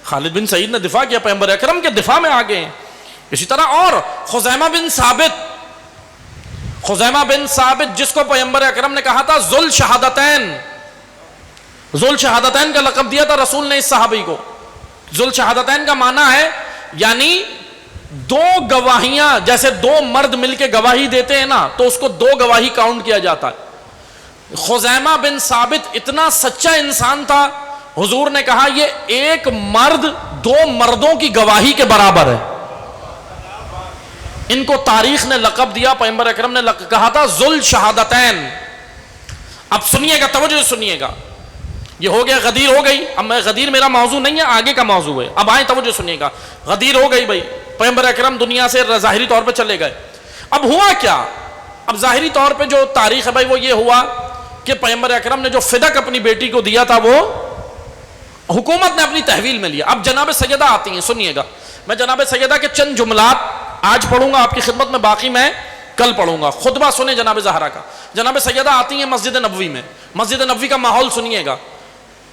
خالد بن سعید نے دفاع کیا، پیغمبر اکرم کے دفاع میں آگے ہیں. اسی طرح اور خزیمہ بن ثابت جس کو پیغمبر اکرم نے کہا تھا ذو الشہادتین کا لقب دیا تھا رسول نے اس صحابی کو. ذو الشہادتین کا معنی ہے یعنی دو گواہیاں، جیسے دو مرد مل کے گواہی دیتے ہیں نا تو اس کو دو گواہی کاؤنٹ کیا جاتا ہے. خزیمہ بن ثابت اتنا سچا انسان تھا، حضور نے کہا یہ ایک مرد دو مردوں کی گواہی کے برابر ہے. ان کو تاریخ نے لقب دیا، پیغمبر اکرم نے کہا تھا ذو الشہادتین. اب سنیے گا، توجہ سنیے گا. یہ ہو گیا، غدیر ہو گئی. اب میں غدیر میرا موضوع نہیں ہے، آگے کا موضوع ہے. اب آئیں توجہ سنیے گا. غدیر ہو گئی بھائی، پیغمبر اکرم دنیا سے ظاہری طور پہ چلے گئے. اب ہوا کیا؟ اب ظاہری طور پہ جو تاریخ ہے بھائی وہ یہ ہوا کہ پیغمبر اکرم نے جو فدق اپنی بیٹی کو دیا تھا وہ حکومت نے اپنی تحویل میں لیا. اب جناب سیدہ آتی ہیں، سنیے گا. میں جناب سیدہ کے چند جملات آج پڑھوں گا آپ کی خدمت میں، باقی میں کل پڑھوں گا. خطبہ سنیں جناب زہرا کا. جناب سیدہ آتی ہیں مسجد نبوی میں. مسجد نبوی کا ماحول سنیے گا.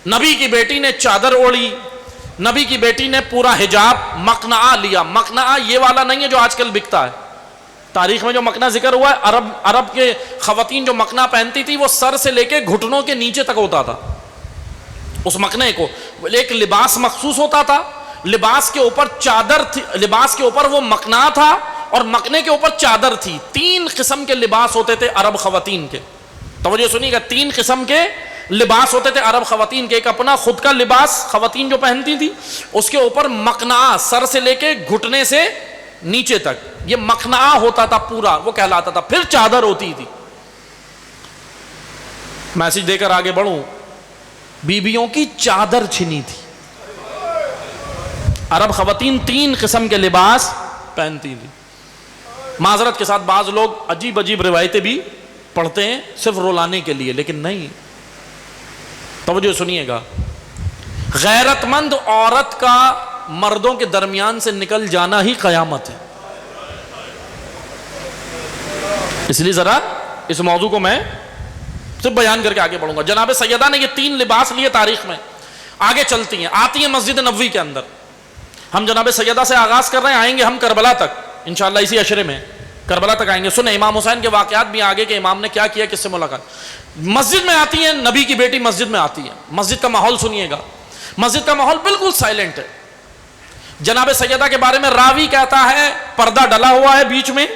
نبی کی بیٹی نے چادر اوڑھی، نبی کی بیٹی نے پورا حجاب مقنعہ لیا. مقنعہ یہ والا نہیں ہے جو آج کل بکتا ہے. تاریخ میں جو مقنعہ ذکر ہوا ہے، عرب کے خواتین جو مقنعہ پہنتی تھی وہ سر سے لے کے گھٹنوں کے نیچے تک ہوتا تھا. اس مقنعے کو ایک لباس مخصوص ہوتا تھا، لباس کے اوپر چادر تھی، لباس کے اوپر وہ مقنعہ تھا اور مقنعے کے اوپر چادر تھی. 3 قسم کے لباس ہوتے تھے عرب خواتین کے. توجہ سنیے گا، 3 قسم کے لباس ہوتے تھے عرب خواتین کے. ایک اپنا خود کا لباس خواتین جو پہنتی تھی، اس کے اوپر مقنعہ سر سے لے کے گھٹنے سے نیچے تک یہ مقنعہ ہوتا تھا پورا، وہ کہلاتا تھا. پھر چادر ہوتی تھی. میسج دے کر آگے بڑھوں، بیویوں کی چادر چھنی تھی. عرب خواتین 3 قسم کے لباس پہنتی تھی. معذرت کے ساتھ بعض لوگ عجیب عجیب روایتیں بھی پڑھتے ہیں صرف رولانے کے لیے، لیکن نہیں. توجہ سنیے گا. غیرت مند عورت کا مردوں کے درمیان سے نکل جانا ہی قیامت ہے. اس لیے ذرا اس موضوع کو میں صرف بیان کر کے آگے بڑھوں گا. جناب سیدہ نے یہ 3 لباس لیے تاریخ میں. آگے چلتی ہیں، آتی ہیں مسجد نبوی کے اندر. ہم جناب سیدہ سے آغاز کر رہے ہیں، آئیں گے ہم کربلا تک انشاءاللہ، اسی عشرے میں کربلا تک آئیں گے. سنیں امام حسین کے واقعات بھی آگے کہ امام نے کیا کیا، کس سے ملاقات. مسجد میں آتی ہیں، نبی کی بیٹی مسجد میں آتی ہے. مسجد کا ماحول سنیے گا. مسجد کا ماحول بالکل سائلنٹ ہے. جناب سیدہ کے بارے میں راوی کہتا ہے پردہ ڈلا ہوا ہے بیچ میں،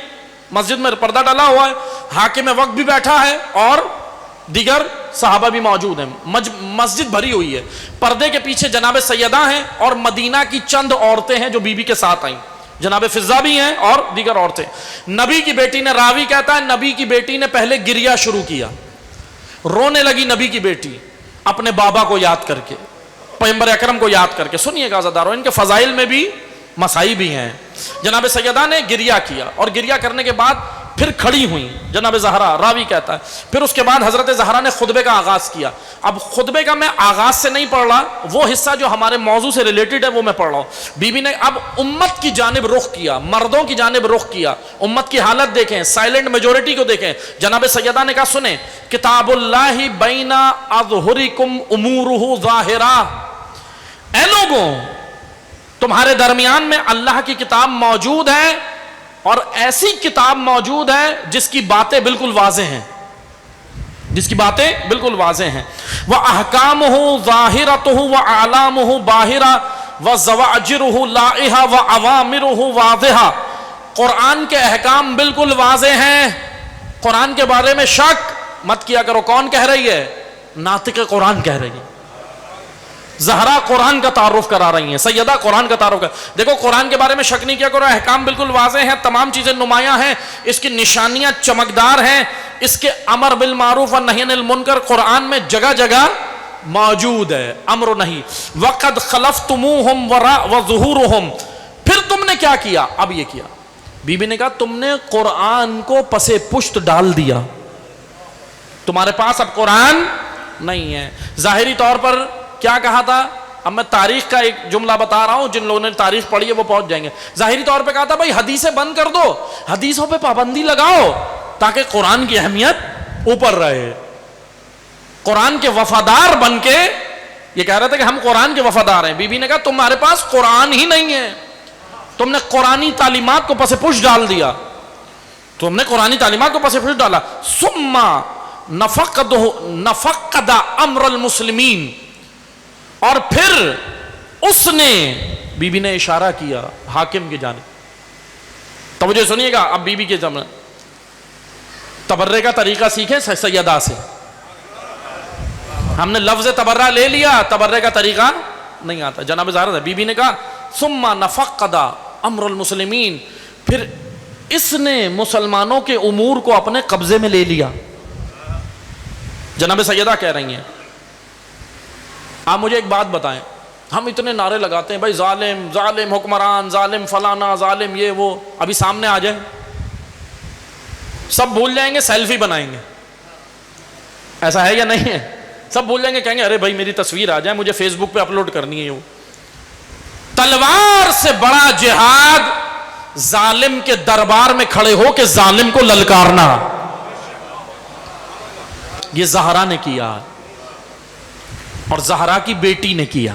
مسجد میں پردہ ڈلا ہوا ہے، حاکم وقت بھی بیٹھا ہے اور دیگر صحابہ بھی موجود ہیں. مسجد بھری ہوئی ہے. پردے کے پیچھے جناب سیدہ ہیں اور مدینہ کی چند عورتیں ہیں جو بی بی کے ساتھ آئیں. جناب فضہ بھی ہیں اور دیگر عورتیں. نبی کی بیٹی نے، راوی کہتا ہے نبی کی بیٹی نے پہلے گریہ شروع کیا، رونے لگی نبی کی بیٹی اپنے بابا کو یاد کر کے، پیغمبر اکرم کو یاد کر کے. سنیے گا عزیزارو، ان کے فضائل میں بھی مسائی بھی ہیں. جناب سیدہ نے گریہ کیا اور گریہ کرنے کے بعد پھر کھڑی ہوئی جناب زہرا، راوی کہتا ہے. پھر اس کے بعد حضرت زہرا نے خطبے کا آغاز کیا. اب خطبے کا میں آغاز سے نہیں پڑھ رہا، وہ حصہ جو ہمارے موضوع سے ریلیٹڈ ہے وہ میں پڑھ رہا ہوں. بی بی نے اب امت کی جانب رخ کیا، مردوں کی جانب رخ کیا. امت کی حالت دیکھیں، سائلنٹ میجورٹی کو دیکھیں. جناب سیدہ نے کہا سنیں، کتاب اللہ بین اظہرکم امورہ ظاہرہ. اے لوگوں، تمہارے درمیان میں اللہ کی کتاب موجود ہے اور ایسی کتاب موجود ہے جس کی باتیں بالکل واضح ہیں، جس کی باتیں بالکل واضح ہیں. وَأَحْكَامُهُ ظَاهِرَتُهُ وَأَعْلَامُهُ بَاهِرَةٌ وَزَوَاجِرُهُ لَائِحَةٌ وَأَوَامِرُهُ وَاضِحَةٌ. قرآن کے احکام بالکل واضح ہیں. قرآن کے بارے میں شک مت کیا کرو. کون کہہ رہی ہے؟ ناطق قرآن کہہ رہی ہے. زہرا قرآن کا تعارف کرا رہی ہیں، سیدہ قرآن کا تعارف دیکھو قرآن کے بارے میں شک نہیں کیا کرو، احکام بالکل واضح ہیں، تمام چیزیں نمایاں ہیں، اس کی نشانیاں چمکدار ہیں، اس کے امر بالمعروف اور نہی عن المنکر قرآن میں جگہ جگہ موجود ہے، امر و نہی۔ وَقَدْ خَلَفْتُمُوهُمْ وَظُهُورُهُمْ، پھر تم نے کیا کیا؟ اب یہ کیا، بی بی نے کہا تم نے قرآن کو پس پشت ڈال دیا، تمہارے پاس اب قرآن نہیں ہے۔ ظاہری طور پر کیا کہا تھا؟ اب میں تاریخ کا ایک جملہ بتا رہا ہوں، جن لوگوں نے تاریخ پڑھی ہے وہ پہنچ جائیں گے۔ ظاہری طور پہ کہا تھا بھائی حدیثیں بند کر دو، حدیثوں پہ پابندی لگاؤ تاکہ قرآن کی اہمیت اوپر رہے۔ قرآن کے وفادار بن کے یہ کہہ رہے تھے کہ ہم قرآن کے وفادار ہیں۔ بی بی نے کہا تمہارے پاس قرآن ہی نہیں ہے، تم نے قرآنی تعلیمات کو پس پش ڈال دیا، تم نے قرآنی تعلیمات کو پس پش ڈالا۔ ثم نفقد امر المسلمین، اور پھر اس نے، بی بی نے اشارہ کیا حاکم کی جانب۔ توجہ سنیے گا، اب بی بی کے زمانے تبرے کا طریقہ سیکھیں سیدہ سے۔ ہم نے لفظ تبرہ لے لیا، تبرے کا طریقہ نہیں آتا۔ جناب زہرا بی بی نے کہا ثم نفقد امر المسلمین، پھر اس نے مسلمانوں کے امور کو اپنے قبضے میں لے لیا۔ جناب سیدہ کہہ رہی ہیں آپ مجھے ایک بات بتائیں، ہم اتنے نعرے لگاتے ہیں بھائی ظالم ظالم حکمران، ظالم فلانا، ظالم یہ وہ، ابھی سامنے آ جائے سب بھول جائیں گے، سیلفی بنائیں گے، ایسا ہے یا نہیں ہے؟ سب بھول جائیں گے، کہیں گے ارے بھائی میری تصویر آ جائے، مجھے فیس بک پہ اپلوڈ کرنی ہے۔ وہ تلوار سے بڑا جہاد ظالم کے دربار میں کھڑے ہو کے ظالم کو للکارنا، یہ زہرا نے کیا اور زہرا کی بیٹی نے کیا۔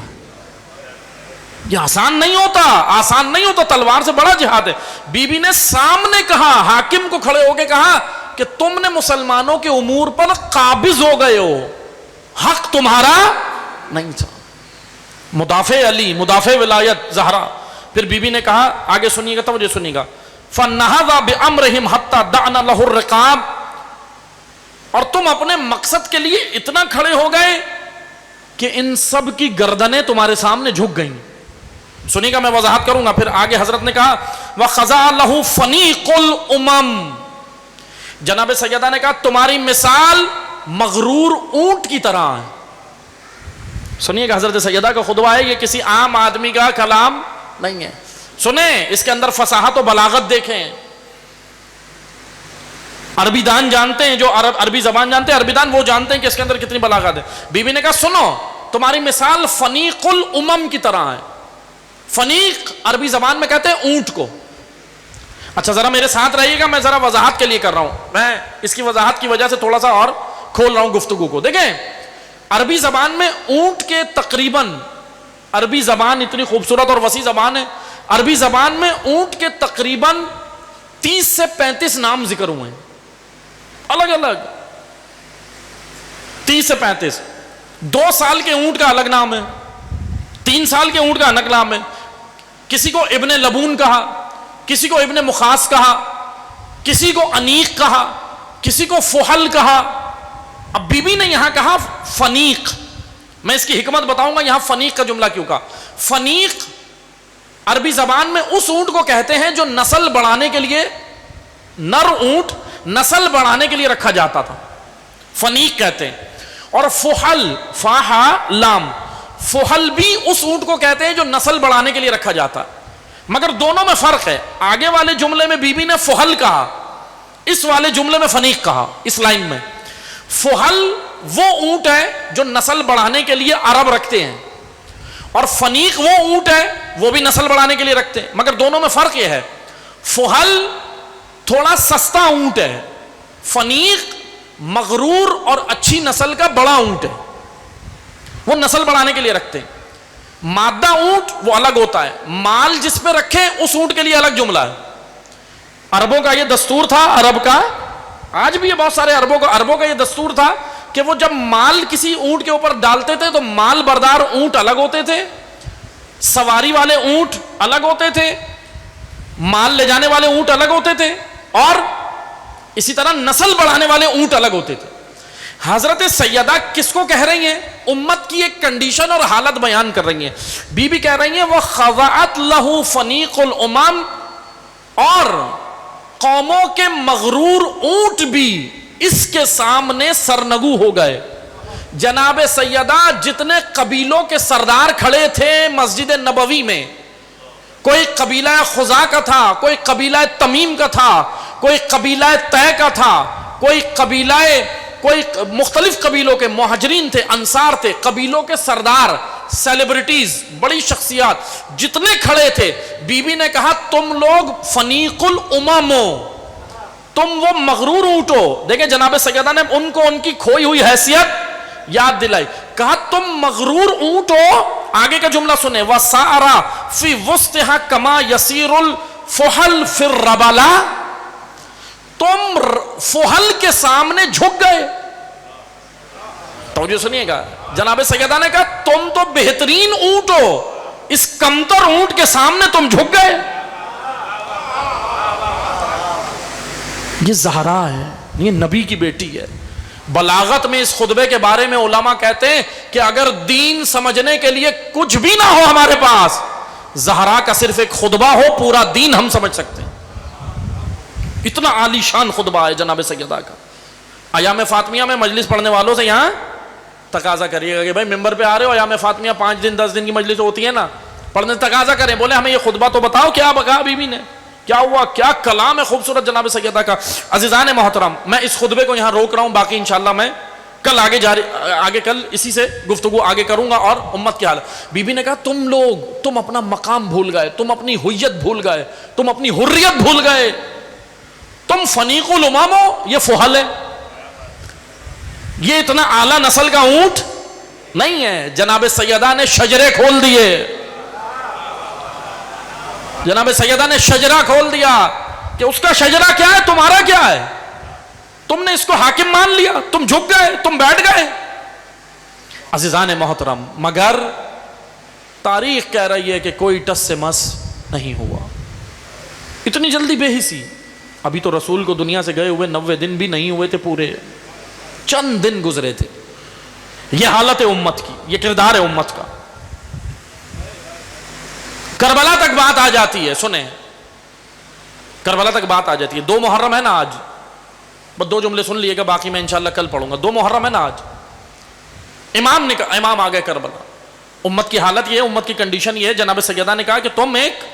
یہ آسان نہیں ہوتا، آسان نہیں ہوتا، تلوار سے بڑا جہاد ہے۔ بی بی نے سامنے کہا، حاکم کو کھڑے ہو کے کہا کہ تم نے مسلمانوں کے امور پر قابض ہو گئے ہو، حق تمہارا نہیں تھا۔ مدافع علی، مدافع ولایت زہرا۔ پھر بی بی نے کہا، آگے سنیے گا، توجہ سنیے گا، فَنَّهَذَا بِأَمْرِهِمْ حَتَّى دَعْنَ لَهُ الرِّقَابِ، اور تم اپنے مقصد کے لیے اتنا کھڑے ہو گئے کہ ان سب کی گردنیں تمہارے سامنے جھک گئیں۔ سنیے گا، میں وضاحت کروں گا۔ پھر آگے حضرت نے کہا وَخَزَا لَهُ فَنِيقُ الْأُمَمِ، جناب سیدہ نے کہا تمہاری مثال مغرور اونٹ کی طرح ہے۔ سنیے گا، حضرت سیدہ کا خطبہ ہے، یہ کسی عام آدمی کا کلام نہیں ہے۔ سنیں، اس کے اندر فصاحت و بلاغت دیکھیں۔ عربی دان جانتے ہیں، جو عربی زبان جانتے ہیں، عربی دان وہ جانتے ہیں کہ اس کے اندر کتنی بلاغت ہے۔ بی بی نے کہا سنو، تمہاری مثال فنیق الامم کی طرح ہے۔ فنیق عربی زبان میں کہتے ہیں اونٹ کو۔ اچھا ذرا میرے ساتھ رہیے گا، میں ذرا وضاحت کے لیے کر رہا ہوں، میں اس کی وضاحت کی وجہ سے تھوڑا سا اور کھول رہا ہوں گفتگو کو۔ دیکھیں عربی زبان میں اونٹ کے تقریباً، عربی زبان اتنی خوبصورت اور وسیع زبان ہے، عربی زبان میں اونٹ کے تقریباً 30 سے 35 نام ذکر ہوئے ہیں، الگ الگ 30 سے 35۔ 2 سال کے اونٹ کا الگ نام ہے، 3 سال کے اونٹ کا الگ نام ہے، کسی کو ابن لبون کہا، کسی کو ابن مخاص کہا، کسی کو انیق کہا، کسی کو فحل کہا۔ اب بی بی نے یہاں کہا فنیق، میں اس کی حکمت بتاؤں گا یہاں فنیق کا جملہ کیوں کہا۔ فنیق عربی زبان میں اس اونٹ کو کہتے ہیں جو نسل بڑھانے کے لیے، نر اونٹ نسل بڑھانے کے لیے رکھا جاتا تھا، فنیق کہتے ہیں۔ اور فحل، فاہا لام، فحل بھی اس اونٹ کو کہتے ہیں جو نسل بڑھانے کے لیے رکھا جاتا ہے، مگر دونوں میں فرق ہے۔ آگے والے جملے میں بی بی نے فحل کہا، اس والے جملے میں فنیق کہا۔ اس لائن میں فحل وہ اونٹ ہے جو نسل بڑھانے کے لیے عرب رکھتے ہیں، اور فنیق وہ اونٹ ہے وہ بھی نسل بڑھانے کے لیے رکھتے ہیں، مگر دونوں میں فرق یہ ہے، فحل تھوڑا سستا اونٹ ہے، فنیق مغرور اور اچھی نسل کا بڑا اونٹ ہے، وہ نسل بڑھانے کے لیے رکھتے ہیں۔ مادہ اونٹ وہ الگ ہوتا ہے، مال جس پہ رکھے اس اونٹ کے لیے الگ جملہ ہے۔ عربوں کا یہ دستور تھا، عرب کا آج بھی یہ بہت سارے عربوں کا یہ دستور تھا کہ وہ جب مال کسی اونٹ کے اوپر ڈالتے تھے تو مال بردار اونٹ الگ ہوتے تھے، سواری والے اونٹ الگ ہوتے تھے، مال لے جانے والے اونٹ الگ ہوتے تھے، اور اسی طرح نسل بڑھانے والے اونٹ الگ ہوتے تھے۔ حضرت سیدہ کس کو کہہ رہی ہیں؟ امت کی ایک کنڈیشن اور حالت بیان کر رہی ہیں. بی بی کہہ رہی ہیں وہ خضعت لہ فنیق الامم، اور قوموں کے مغرور اونٹ بھی اس کے سامنے سرنگو ہو گئے. جناب سیدہ جتنے قبیلوں کے سردار کھڑے تھے مسجد نبوی میں، کوئی قبیلہ خزاع کا تھا، کوئی قبیلہ تمیم کا تھا، کوئی قبیلہ طے کا تھا، کوئی مختلف قبیلوں کے مہاجرین تھے، انصار تھے، قبیلوں کے سردار، سیلیبریٹیز، بڑی شخصیات جتنے کھڑے تھے، بی بی نے کہا تم لوگ فنیق الامم ہو، تم وہ مغرور اونٹ ہو. دیکھیں جناب سیدہ نے ان کو ان کی کھوئی ہوئی حیثیت یاد دلائی. کہا تم مغرور اونٹ ہو. آگے کا جملہ سنیں، وَسَارَ فِي وُسْتِهَا كَمَا يَسِيرُ الْفُحَلْ فِي الرَّبَلَةِ، تم فحل کے سامنے جھک گئے. توجہ سنیے گا، جناب سیدہ نے کہا تم تو بہترین اونٹ ہو، اس کمتر اونٹ کے سامنے تم جھک گئے. یہ زہرا ہے، یہ نبی کی بیٹی ہے. بلاغت میں اس خطبے کے بارے میں علماء کہتے ہیں کہ اگر دین سمجھنے کے لیے کچھ بھی نہ ہو ہمارے پاس، زہرا کا صرف ایک خطبہ ہو، پورا دین ہم سمجھ سکتے ہیں. اتنا عالی شان خطبہ ہے جناب سیدہ کا. ایام فاطمیہ میں مجلس پڑھنے والوں سے یہاں تقاضا کریے گا کہ بھائی ممبر پہ آ رہے ہو، ایام فاطمیہ 5 دن 10 دن کی مجلس ہوتی ہے نا، پڑھنے تقاضا کریں، بولے ہمیں یہ خطبہ تو بتاؤ کیا بکا بی بی نے، کیا ہوا، کیا کلام ہے خوبصورت جناب سیدہ کا. عزیزان محترم، میں اس خطبے کو یہاں روک رہا ہوں، باقی انشاءاللہ میں کل آگے کل اسی سے گفتگو آگے کروں گا. اور امت کی حالت، بی بی نے کہا تم اپنا مقام بھول گئے، تم اپنی ہویت بھول گئے، تم اپنی حریت بھول گئے، تم فنیق الامم ہو. یہ فحل ہے، یہ اتنا اعلیٰ نسل کا اونٹ نہیں ہے. جناب سیدہ نے شجرے کھول دیے، جناب سیدہ نے شجرہ کھول دیا کہ اس کا شجرہ کیا ہے، تمہارا کیا ہے. تم نے اس کو حاکم مان لیا، تم جھک گئے، تم بیٹھ گئے. عزیزان محترم، مگر تاریخ کہہ رہی ہے کہ کوئی ٹس سے مس نہیں ہوا. اتنی جلدی بے حسی، ابھی تو رسول کو دنیا سے گئے ہوئے 90 دن بھی نہیں ہوئے تھے پورے، چند دن گزرے تھے. یہ حالت امت کی، یہ کردار ہے امت کا. کربلا تک بات آ جاتی ہے، سنیں، کربلا تک بات آ جاتی ہے. 2 محرم ہے نا آج، بس 2 جملے سن لیے گا، باقی میں انشاءاللہ کل پڑھوں گا. 2 محرم ہے نا آج. امام آ گئے کربلا. امت کی حالت یہ ہے، امت کی کنڈیشن یہ ہے. جناب سیدہ نے کہا کہ تم ایک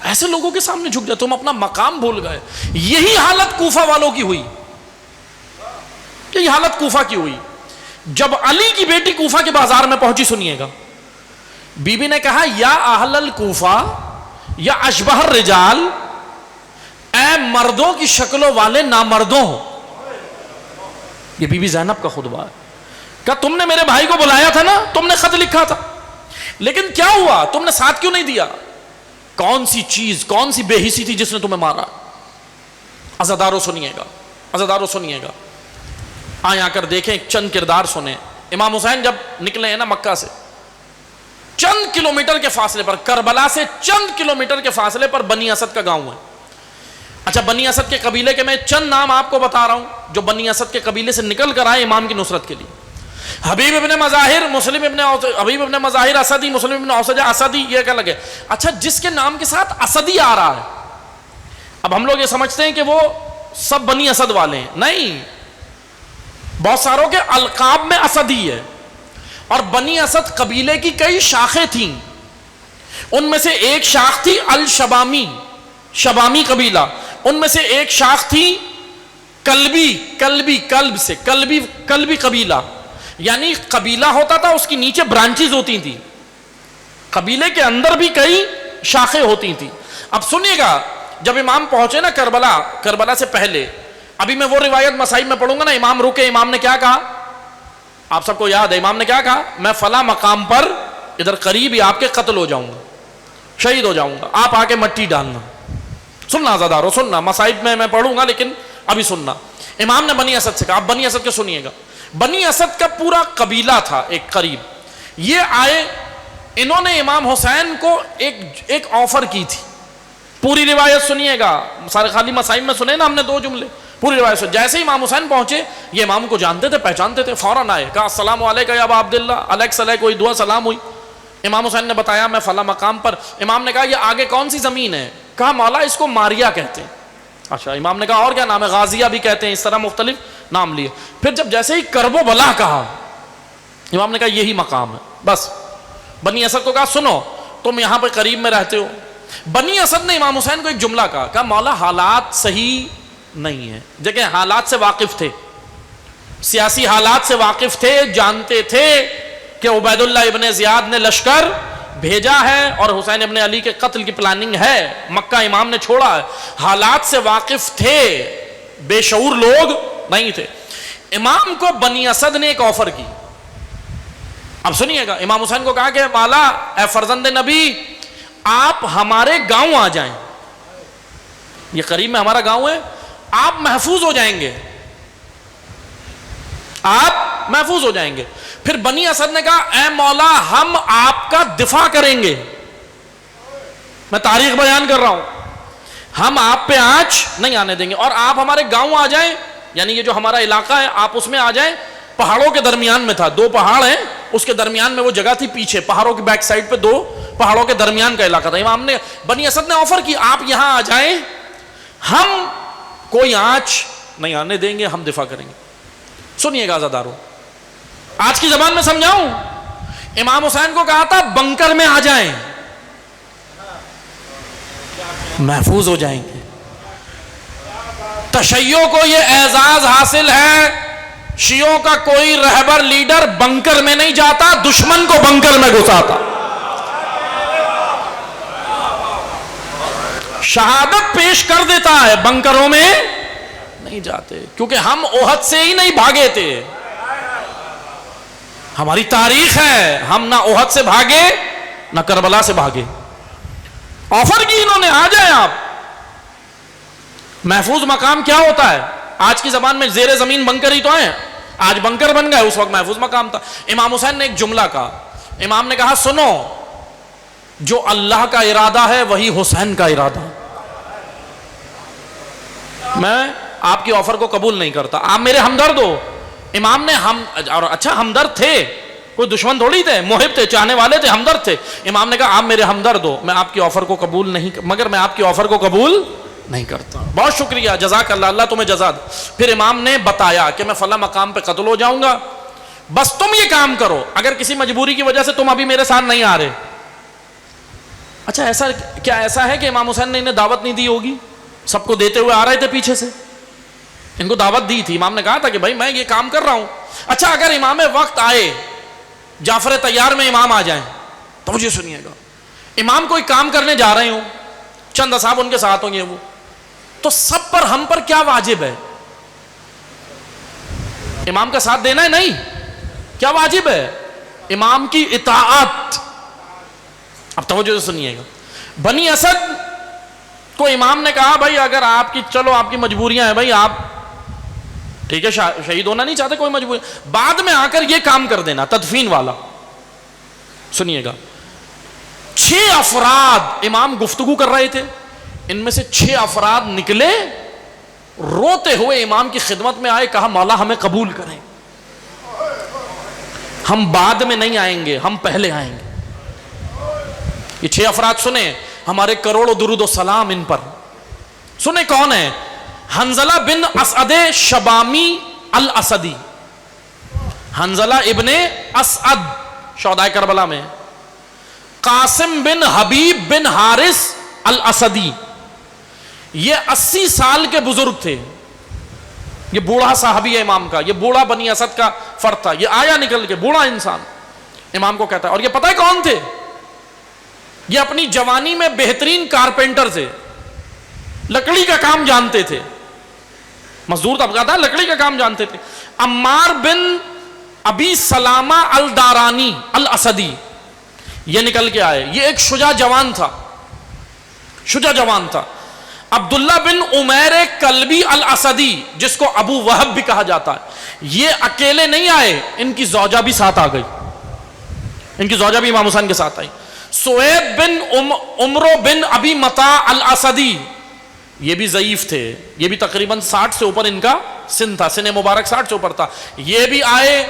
ایسے لوگوں کے سامنے جھک جائے، تم اپنا مقام بھول گئے. یہی حالت کوفہ والوں کی ہوئی، یہی حالت کوفہ کی ہوئی. جب علی کی بیٹی کوفہ کے بازار میں پہنچی، سنیے گا، بی بی نے کہا یا اہل الکوفہ یا اشبہ الرجال، اے مردوں کی شکلوں والے نامردوں. یہ بی بی زینب کا خطبہ ہے. کہا تم نے میرے بھائی کو بلایا تھا نا، تم نے خط لکھا تھا، لیکن کیا ہوا، تم نے ساتھ کیوں نہیں دیا؟ کون سی چیز، کون سی بے حسی تھی جس نے تمہیں مارا؟ عزادارو سنیے گا، عزادارو سنیے گا. آئیں آ کر دیکھیں، چند کردار سنیں. امام حسین جب نکلے ہیں نا مکہ سے، چند کلومیٹر کے فاصلے پر، کربلا سے چند کلومیٹر کے فاصلے پر بنی اسد کا گاؤں ہے. اچھا، بنی اسد کے قبیلے کے میں چند نام آپ کو بتا رہا ہوں جو بنی اسد کے قبیلے سے نکل کر آئے امام کی نصرت کے لیے. حبیب ابن مظاہر، حبیب ابن مظاہر اسدی، مسلم ابن اوسجہ اسدی، یہ کیا لگے. اچھا، جس کے نام کے ساتھ اسدی آ رہا ہے، اب ہم لوگ یہ سمجھتے ہیں کہ وہ سب بنی اسد والے ہیں، نہیں، بہت ساروں کے القاب میں اسدی ہے. اور بنی اسد قبیلے کی کئی شاخیں تھیں، ان میں سے ایک شاخ تھی الشبامی، شبامی قبیلہ. ان میں سے ایک شاخ تھی کلبی قبیلہ، یعنی قبیلہ ہوتا تھا، اس کی نیچے برانچز ہوتی تھی، قبیلے کے اندر بھی کئی شاخیں ہوتی تھیں. اب سنیے گا، جب امام پہنچے نا کربلا سے پہلے، ابھی میں وہ روایت مصائب میں پڑھوں گا نا، امام رکے، امام نے کیا کہا آپ سب کو یاد ہے. امام نے کیا کہا؟ میں فلاں مقام پر ادھر قریب ہی آپ کے قتل ہو جاؤں گا، شہید ہو جاؤں گا، آپ آ کے مٹی ڈالنا. سننا زادارو، سننا، مصائب میں پڑھوں گا لیکن ابھی سننا. امام نے بنی اسد سے کہا. آپ بنی اسد کے سنیے گا، بنی اسد کا پورا قبیلہ تھا ایک قریب. یہ آئے، انہوں نے امام حسین کو ایک آفر کی تھی. پوری روایت سنیے گا، سارے خالی مصائب میں سنے نا ہم نے 2 جملے، پوری روایت سے جیسے ہی امام حسین پہنچے یہ امام کو جانتے تھے، پہچانتے تھے، فوراً آئے، کہا السلام علیکم یا ابا عبداللہ، علیک سلیک، کوئی دعا سلام ہوئی. امام حسین نے بتایا میں فلاں مقام پر. امام نے کہا یہ آگے کون سی زمین ہے؟ کہا مولا اس کو ماریا کہتے ہیں. اچھا. امام نے کہا اور کیا نام ہے؟ غازیہ بھی کہتے ہیں. اس طرح مختلف نام لیے. پھر جب جیسے ہی کرب و بلا کہا امام نے کہا یہی مقام ہے. بس بنی اسد کو کہا سنو تم یہاں پہ قریب میں رہتے ہو. بنی اسد نے امام حسین کو ایک جملہ کہا مولا حالات صحیح نہیں ہے. دیکھیں حالات سے واقف تھے، سیاسی حالات سے واقف تھے، جانتے تھے کہ عبید اللہ ابن زیاد نے لشکر بھیجا ہے اور حسین ابن علی کے قتل کی پلاننگ ہے، مکہ امام نے چھوڑا ہے. حالات سے واقف تھے، بے شعور لوگ نہیں تھے. امام کو بنی اسد نے ایک آفر کی. اب سنیے گا، امام حسین کو کہا کہ مولا اے فرزند نبی آپ ہمارے گاؤں آ جائیں، یہ قریب میں ہمارا گاؤں ہے، آپ محفوظ ہو جائیں گے، آپ محفوظ ہو جائیں گے. پھر بنی اسد نے کہا اے مولا ہم آپ کا دفاع کریں گے. میں تاریخ بیان کر رہا ہوں، ہم آپ پہ آنچ نہیں آنے دیں گے اور آپ ہمارے گاؤں آ جائیں، یعنی یہ جو ہمارا علاقہ ہے آپ اس میں آ جائیں. پہاڑوں کے درمیان میں تھا، دو پہاڑ ہیں، اس کے درمیان میں وہ جگہ تھی، پیچھے پہاڑوں کی بیک سائڈ پہ دو پہاڑوں کے درمیان کا علاقہ تھا. امام نے بنی اسد نے آفر کی آپ یہاں آ جائیں، ہم کوئی آنچ نہیں آنے دیں گے، ہم دفاع کریں گے. سنیے گا عزادارو، آج کی زبان میں سمجھاؤں، امام حسین کو کہا تھا بنکر میں آ جائیں، محفوظ ہو جائیں گے. تشیع کو یہ اعزاز حاصل ہے، شیعوں کا کوئی رہبر لیڈر بنکر میں نہیں جاتا، دشمن کو بنکر میں گھساتا. شہادت پیش کر دیتا ہے، بنکروں میں نہیں جاتے، کیونکہ ہم احد سے ہی نہیں بھاگے تھے. ہماری تاریخ ہے، ہم نہ احد سے بھاگے نہ کربلا سے بھاگے. آفر کی انہوں نے آ جائیں آپ. محفوظ مقام کیا ہوتا ہے؟ آج کی زبان میں زیر زمین بنکر ہی تو ہیں، آج بنکر بن گئے، اس وقت محفوظ مقام تھا. امام حسین نے ایک جملہ کہا، امام نے کہا سنو جو اللہ کا ارادہ ہے وہی حسین کا ارادہ ہے. میں آپ کی آفر کو قبول نہیں کرتا، آپ میرے ہمدرد ہو. امام نے اور اچھا ہمدرد تھے، کوئی دشمن تھوڑی تھے، محب تھے، چاہنے والے تھے، ہمدرد تھے. امام نے کہا آپ میرے ہمدرد ہو، میں آپ کی آفر کو قبول نہیں، مگر میں آپ کی آفر کو قبول نہیں کرتا. بہت شکریہ، جزاک اللہ، اللہ تمہیں جزا دے. پھر امام نے بتایا کہ میں فلاں مقام پہ قتل ہو جاؤں گا، بس تم یہ کام کرو، اگر کسی مجبوری کی وجہ سے تم ابھی میرے ساتھ نہیں آ رہے. اچھا ایسا کیا ایسا ہے کہ امام حسین نے انہیں دعوت نہیں دی ہوگی؟ سب کو دیتے ہوئے آ رہے تھے پیچھے سے، ان کو دعوت دی تھی. امام نے کہا تھا کہ بھائی میں یہ کام کر رہا ہوں. اچھا اگر امام وقت آئے، جعفر طیار میں امام آ جائیں، تو مجھے سنیے گا، امام کوئی کام کرنے جا رہے ہوں، چند اصحاب ان کے ساتھ ہوں گے، وہ تو سب پر ہم پر کیا واجب ہے؟ امام کا ساتھ دینا ہے؟ نہیں. کیا واجب ہے؟ امام کی اطاعت. اب توجہ سے سنیے گا. بنی اسد کو امام نے کہا بھائی اگر آپ کی، چلو آپ کی مجبوریاں ہیں بھائی، آپ ٹھیک ہے شہید ہونا نہیں چاہتے، کوئی مجبوری، بعد میں آ کر یہ کام کر دینا تدفین والا. سنیے گا، 6 افراد امام گفتگو کر رہے تھے، ان میں سے 6 افراد نکلے، روتے ہوئے امام کی خدمت میں آئے، کہا مولا ہمیں قبول کریں، ہم بعد میں نہیں آئیں گے، ہم پہلے آئیں گے. یہ 6 افراد سنیں، ہمارے کروڑوں درود و سلام ان پر. سنیں کون ہے؟ حنظلہ بن اسعد شبامی الاسدی، حنظلہ ابن اسعد شہدائے کربلا میں. قاسم بن حبیب بن حارث الاسدی، یہ 80 سال کے بزرگ تھے، یہ بوڑھا صحابی ہے امام کا، یہ بوڑھا بنی اسد کا فرد تھا، یہ آیا نکل کے بوڑھا انسان امام کو کہتا ہے. اور یہ پتہ ہے کون تھے؟ یہ اپنی جوانی میں بہترین کارپینٹر تھے، لکڑی کا کام جانتے تھے، مزدور طبقہ تھا، لکڑی کا کام جانتے تھے. عمار بن ابی سلامہ الدارانی الاسدی، یہ نکل کے آئے، یہ ایک شجاع جوان تھا، شجاع جوان تھا. عبداللہ بن عمیر کلبی الاسدی، جس کو ابو وہب بھی کہا جاتا ہے، یہ اکیلے نہیں آئے، ان کی زوجہ بھی ساتھ آ گئی، ان کی زوجہ بھی امام حسین کے ساتھ آئی. سویب بن عمرو بن ابی متاع الاسدی، یہ بھی ضعیف تھے، یہ بھی تقریباً 60 سے اوپر ان کا سن تھا، سن مبارک 60 سے اوپر تھا. یہ بھی آئے،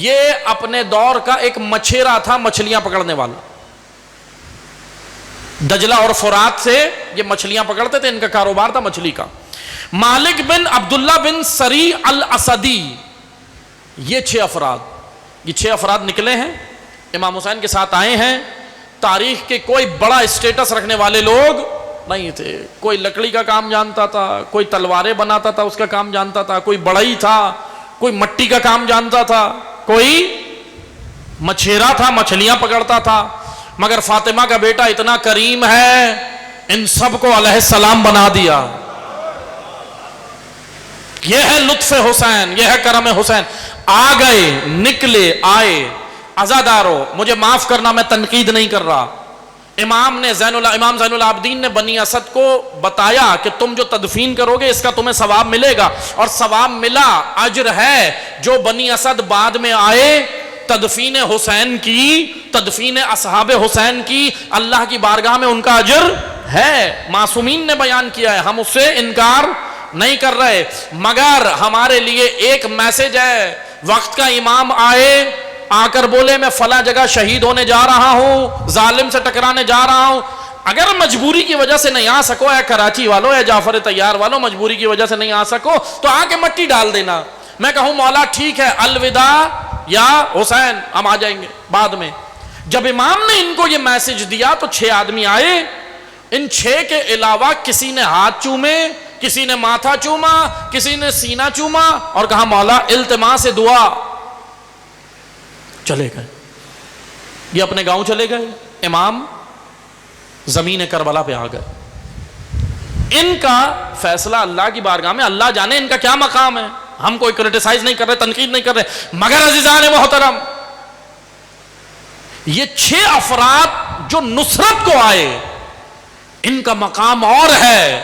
یہ اپنے دور کا ایک مچھیرا تھا، مچھلیاں پکڑنے والا. دجلہ اور فرات سے یہ مچھلیاں پکڑتے تھے، ان کا کاروبار تھا مچھلی کا. مالک بن عبداللہ بن سری الاسدی، یہ 6 افراد، یہ 6 افراد نکلے ہیں، امام حسین کے ساتھ آئے ہیں. تاریخ کے کوئی بڑا اسٹیٹس رکھنے والے لوگ نہیں تھے. کوئی لکڑی کا کام جانتا تھا، کوئی تلواریں بناتا تھا اس کا کام جانتا تھا، کوئی بڑھئی تھا، کوئی مٹی کا کام جانتا تھا، کوئی مچھیرا تھا، مچھلیاں پکڑتا تھا. مگر فاطمہ کا بیٹا اتنا کریم ہے، ان سب کو علیہ السلام بنا دیا. یہ ہے لطف حسین، یہ ہے کرم حسین. آ گئے، نکلے، آئے. عزادارو مجھے معاف کرنا، میں تنقید نہیں کر رہا. امام زین العابدین نے بنی اسد کو بتایا کہ تم جو تدفین کرو گے اس کا تمہیں ثواب ملے گا، اور ثواب ملا، اجر ہے. جو بنی اسد بعد میں آئے، تدفین حسین کی، تدفین اصحاب حسین کی، اللہ کی بارگاہ میں ان کا اجر ہے. معصومین نے بیان کیا ہے، ہم اس سے انکار نہیں کر رہے. مگر ہمارے لیے ایک میسج ہے. وقت کا امام آئے، آ کر بولے میں فلاں جگہ شہید ہونے جا رہا ہوں، ظالم سے ٹکرانے جا رہا ہوں. اگر مجبوری کی وجہ سے نہیں آ سکو، اے کراچی والو، اے جعفر طیار والو، مجبوری کی وجہ سے نہیں آ سکو تو آ کے مٹی ڈال دینا. میں کہوں مولا ٹھیک ہے، الوداع یا حسین، ہم آ جائیں گے بعد میں. جب امام نے ان کو یہ میسج دیا تو 6 آدمی آئے. ان 6 کے علاوہ کسی نے ہاتھ چومے، کسی نے ماتھا چوما، کسی نے سینہ چوما اور کہا مولا التماس دعا. چلے گئے، یہ اپنے گاؤں چلے گئے. امام زمین کربلا پہ آ گئے. ان کا فیصلہ اللہ کی بارگاہ میں، اللہ جانے ان کا کیا مقام ہے. ہم کوئی کرٹیسائز نہیں کر رہے، تنقید نہیں کر رہے. مگر عزیزان محترم، یہ 6 افراد جو نصرت کو آئے، ان کا مقام اور ہے،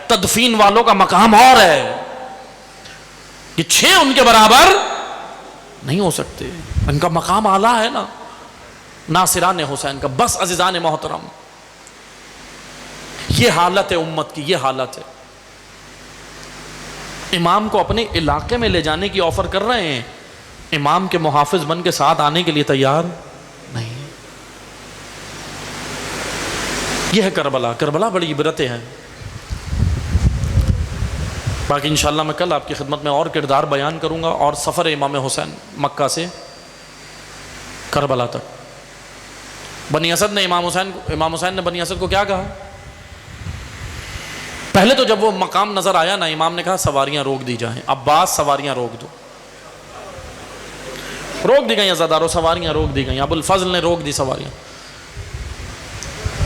تدفین والوں کا مقام اور ہے. یہ 6 ان کے برابر نہیں ہو سکتے. ان کا مقام اعلیٰ ہے نا، ناصران حسین کا. بس عزیزان محترم، یہ حالت ہے امت کی، یہ حالت ہے. امام کو اپنے علاقے میں لے جانے کی آفر کر رہے ہیں، امام کے محافظ بن کے ساتھ آنے کے لیے تیار نہیں. یہ ہے کربلا. کربلا بڑی عبرتیں ہیں. باقی انشاءاللہ میں کل آپ کی خدمت میں اور کردار بیان کروں گا، اور سفر امام حسین مکہ سے کربلا تک. بنی اسد نے امام حسین نے بنی اسد کو کیا کہا؟ پہلے تو جب وہ مقام نظر آیا نا، امام نے کہا سواریاں روک دی جائیں. عباس سواریاں روک دو. روک دی گئیں عزادارو، سواریاں روک دی گئیں. ابو الفضل نے روک دی سواریاں.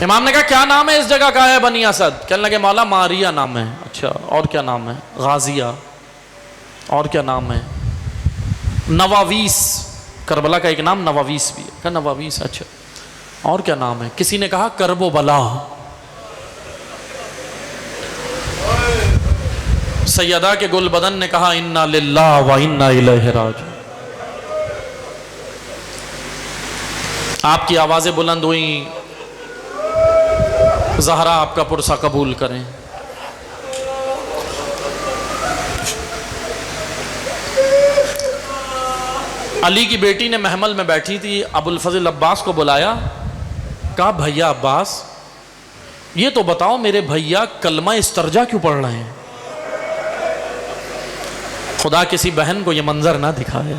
امام نے کہا کیا نام ہے اس جگہ کا ہے بنی اسد؟ کہنے لگے مولا ماریہ نام ہے. اچھا، اور کیا نام ہے؟ غازیہ. اور کیا نام ہے؟ نواویس. کربلا کا ایک نام نواویس بھی ہے. کہا نواویس. اچھا، اور کیا نام ہے؟ کسی نے کہا کرب و بلا. سیدہ کے گل بدن نے کہا انا للہ و انا الیہ راجعون. آپ کی آوازیں بلند ہوئیں، زہرا آپ کا پرسہ قبول کریں. علی کی بیٹی نے محمل میں بیٹھی تھی، ابو الفضل عباس کو بلایا. کہا بھیا عباس، یہ تو بتاؤ میرے بھیا کلمہ استرجا کیوں پڑھ رہے ہیں؟ خدا کسی بہن کو یہ منظر نہ دکھائے.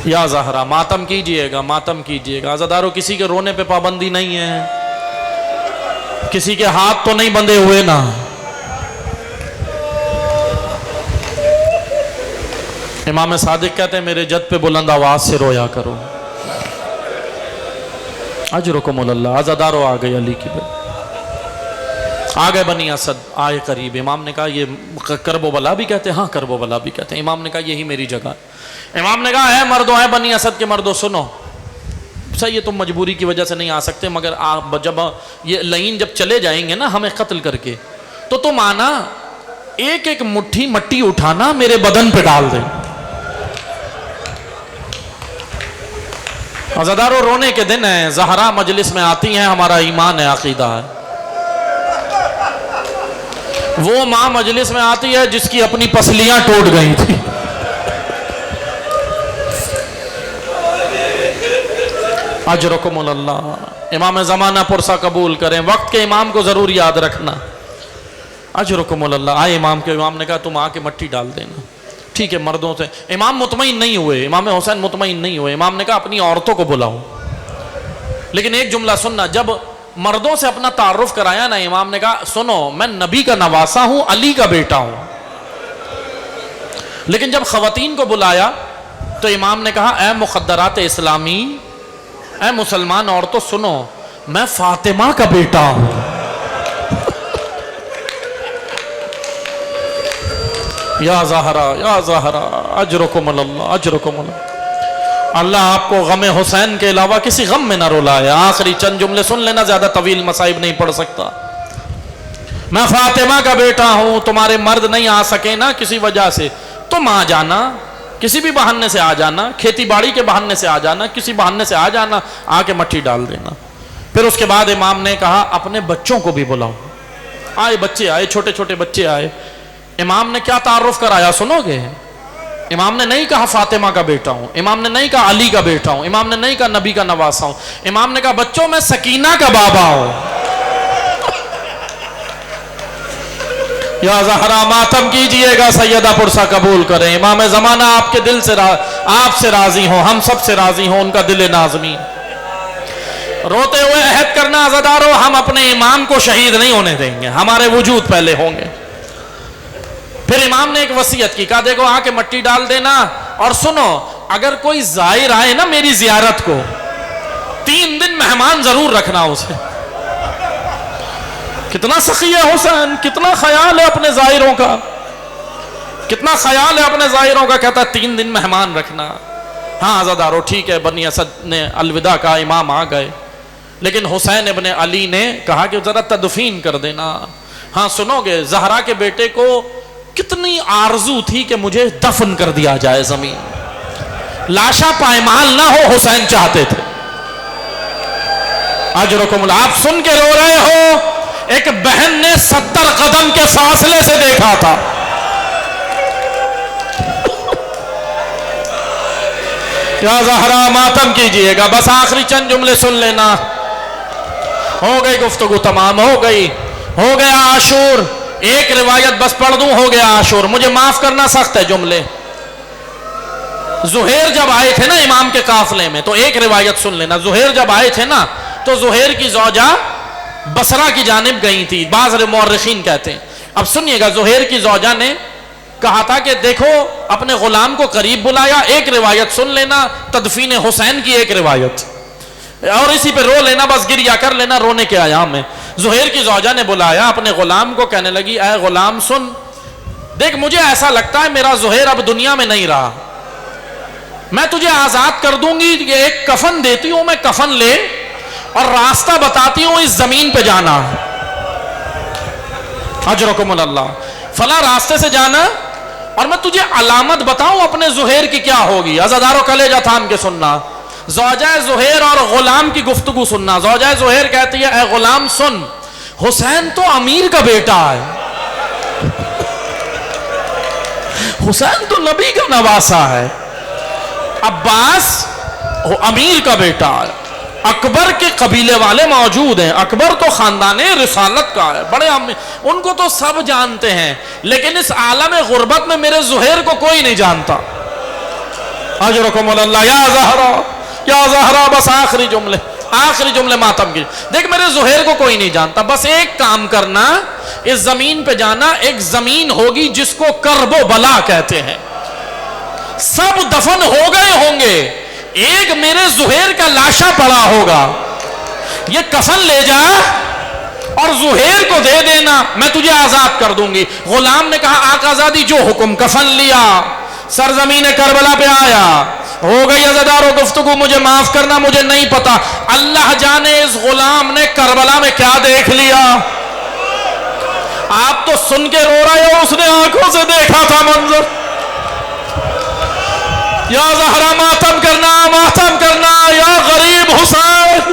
یا زہرا ماتم کیجئے گا، ماتم کیجئے گا. عزادارو کسی کے رونے پہ پابندی نہیں ہے، کسی کے ہاتھ تو نہیں بندھے ہوئے نا. امام صادق کہتے ہیں میرے جد پہ بلند آواز سے رویا کرو. اجرکم اللہ. عزادارو آ گئے علی کی بیٹی، آ گئے بنی اسد، آئے قریب. امام نے کہا یہ کرب و بلا بھی کہتے ہیں؟ ہاں کرب و بلا بھی کہتے ہیں. امام نے کہا یہی میری جگہ ہے. امام نے کہا ہے مردوں، ہے بنی اسد کے مردوں، سنو. صحیح ہے تم مجبوری کی وجہ سے نہیں آ سکتے، مگر جب یہ لعین جب چلے جائیں گے نا ہمیں قتل کر کے، تو تم آنا، ایک ایک مٹھی مٹی اٹھانا، میرے بدن پہ ڈال دیں. عزادارو رونے کے دن ہیں، زہرا مجلس میں آتی ہیں، ہمارا ایمان ہے، عقیدہ ہے. وہ ماں مجلس میں آتی ہے جس کی اپنی پسلیاں ٹوٹ گئی تھی. اجرکم اللہ. امام زمانہ پرسا قبول کریں. وقت کے امام کو ضرور یاد رکھنا. اجرکم اللہ. آئے امام نے کہا تم آ کے مٹی ڈال دینا. ٹھیک ہے مردوں سے. امام مطمئن نہیں ہوئے, امام حسین مطمئن نہیں ہوئے. امام نے کہا اپنی عورتوں کو بلاؤ. لیکن ایک جملہ سننا, جب مردوں سے اپنا تعارف کرایا نا, امام نے کہا سنو میں نبی کا نواسا ہوں, علی کا بیٹا ہوں. لیکن جب خواتین کو بلایا تو امام نے کہا اے مخدرات اسلامی, اے مسلمان عورتوں سنو, میں فاطمہ کا بیٹا ہوں. یا زہرا یا زہرا. اجرکم اللہ اجرکم اللہ. اللہ آپ کو غم حسین کے علاوہ کسی غم میں نہ رلائے. آخری چند جملے سن لینا, زیادہ طویل مصائب نہیں پڑھ سکتا. میں فاطمہ کا بیٹا ہوں, تمہارے مرد نہیں آ سکے نا کسی وجہ سے, تم آ جانا, کسی بھی بہانے سے آ جانا, کھیتی باڑی کے بہانے سے آ جانا, کسی بہانے سے آ جانا, آ کے مٹی ڈال دینا. پھر اس کے بعد امام نے کہا اپنے بچوں کو بھی بلاؤ. آئے بچے آئے, چھوٹے چھوٹے بچے آئے. امام نے کیا تعارف کرایا سنو گے؟ امام نے نہیں کہا فاطمہ کا بیٹا ہوں, امام نے نہیں کہا علی کا بیٹا ہوں, امام نے نہیں کہا نبی کا نواسا ہوں. امام نے کہا بچوں میں سکینہ کا بابا ہوں. یا زہرا ماتم کیجئے گا, سیدہ پرسا قبول کریں. امام زمانہ آپ کے دل سے آپ سے راضی ہوں, ہم سب سے راضی ہوں, ان کا دل نازمی. روتے ہوئے عہد کرنا عزادارو, ہم اپنے امام کو شہید نہیں ہونے دیں گے, ہمارے وجود پہلے ہوں گے. پھر امام نے ایک وصیت کی, کہا دیکھو آ کے مٹی ڈال دینا, اور سنو اگر کوئی زائر آئے نا میری زیارت کو, 3 دن مہمان ضرور رکھنا اسے. کتنا سخی ہے حسین, کتنا خیال ہے اپنے زائروں کا, کتنا خیال ہے اپنے زائروں کا. کہتا 3 دن مہمان رکھنا. ہاں عزادارو ٹھیک ہے. بنی اسد نے الوداع کہا, امام آ گئے. لیکن حسین ابن علی نے کہا کہ ذرا تدفین کر دینا. ہاں سنو گے, زہرا کے بیٹے کو کتنی آرزو تھی کہ مجھے دفن کر دیا جائے زمین, لاشا پائمال نہ ہو, حسین چاہتے تھے. اجرکم اللہ. آپ سن کے رو رہے ہو, ایک بہن نے 70 قدم کے فاصلے سے دیکھا تھا. یا زہرا ماتم کیجئے گا. بس آخری چند جملے سن لینا, ہو گئی گفتگو, تمام ہو گئی. ہو گیا عاشور. ایک روایت بس پڑھ دوں, ہو گیا عاشور. مجھے معاف کرنا, سخت ہے جملے. زہیر جب آئے تھے نا امام کے قافلے میں, تو ایک روایت سن لینا. زہیر جب آئے تھے نا, تو زہیر کی زوجہ بصرہ کی جانب گئی تھی, بعض مورخین کہتے ہیں. اب سنیے گا, زہیر کی زوجہ نے کہا تھا کہ دیکھو اپنے غلام کو قریب بلایا. ایک روایت سن لینا, تدفین حسین کی ایک روایت, اور اسی پہ رو لینا, بس گریا کر لینا, رونے کے ایام میں. زہیر کی زوجہ نے بلایا اپنے غلام کو, کہنے لگی اے غلام سن, دیکھ مجھے ایسا لگتا ہے میرا زہیر اب دنیا میں نہیں رہا, میں تجھے آزاد کر دوں گی, یہ ایک کفن دیتی ہوں میں, کفن لے, اور راستہ بتاتی ہوں اس زمین پہ جانا. اجرکم اللہ. فلاں راستے سے جانا, اور میں تجھے علامت بتاؤں اپنے زہیر کی کیا ہوگی. عزادارو کلیجہ تھام کے سننا. زوجہ زہیر اور غلام کی گفتگو سننا. زوجہ زہیر کہتی ہے اے غلام سن, حسین تو امیر کا بیٹا ہے, حسین تو نبی کا نواسا ہے, عباس امیر کا بیٹا ہے, اکبر کے قبیلے والے موجود ہیں, اکبر تو خاندان رسالت کا ہے, بڑے ان کو تو سب جانتے ہیں, لیکن اس عالم غربت میں میرے زہیر کو کوئی نہیں جانتا. اجرکم اللہ. یا زہرا یا زہرا. بس آخری جملے ماتم کی. دیکھ میرے زہیر کو کوئی نہیں جانتا, بس ایک کام کرنا, اس زمین پہ جانا, ایک زمین ہوگی جس کو کرب و بلا کہتے ہیں, سب دفن ہو گئے ہوں گے, ایک میرے زہیر کا لاشا پڑا ہوگا, یہ کفن لے جا اور زہیر کو دے دینا, میں تجھے آزاد کر دوں گی. غلام نے کہا آقا زادی جو حکم. کفن لیا, سرزمین کربلا پہ آیا, ہو گئی عزادارو گفتگو. مجھے معاف کرنا, مجھے نہیں پتا, اللہ جانے اس غلام نے کربلا میں کیا دیکھ لیا. آپ تو سن کے رو رہے ہو, اس نے آنکھوں سے دیکھا تھا منظر. یا زہرا ماتم کرنا, ماتم کرنا, یا غریب حسین,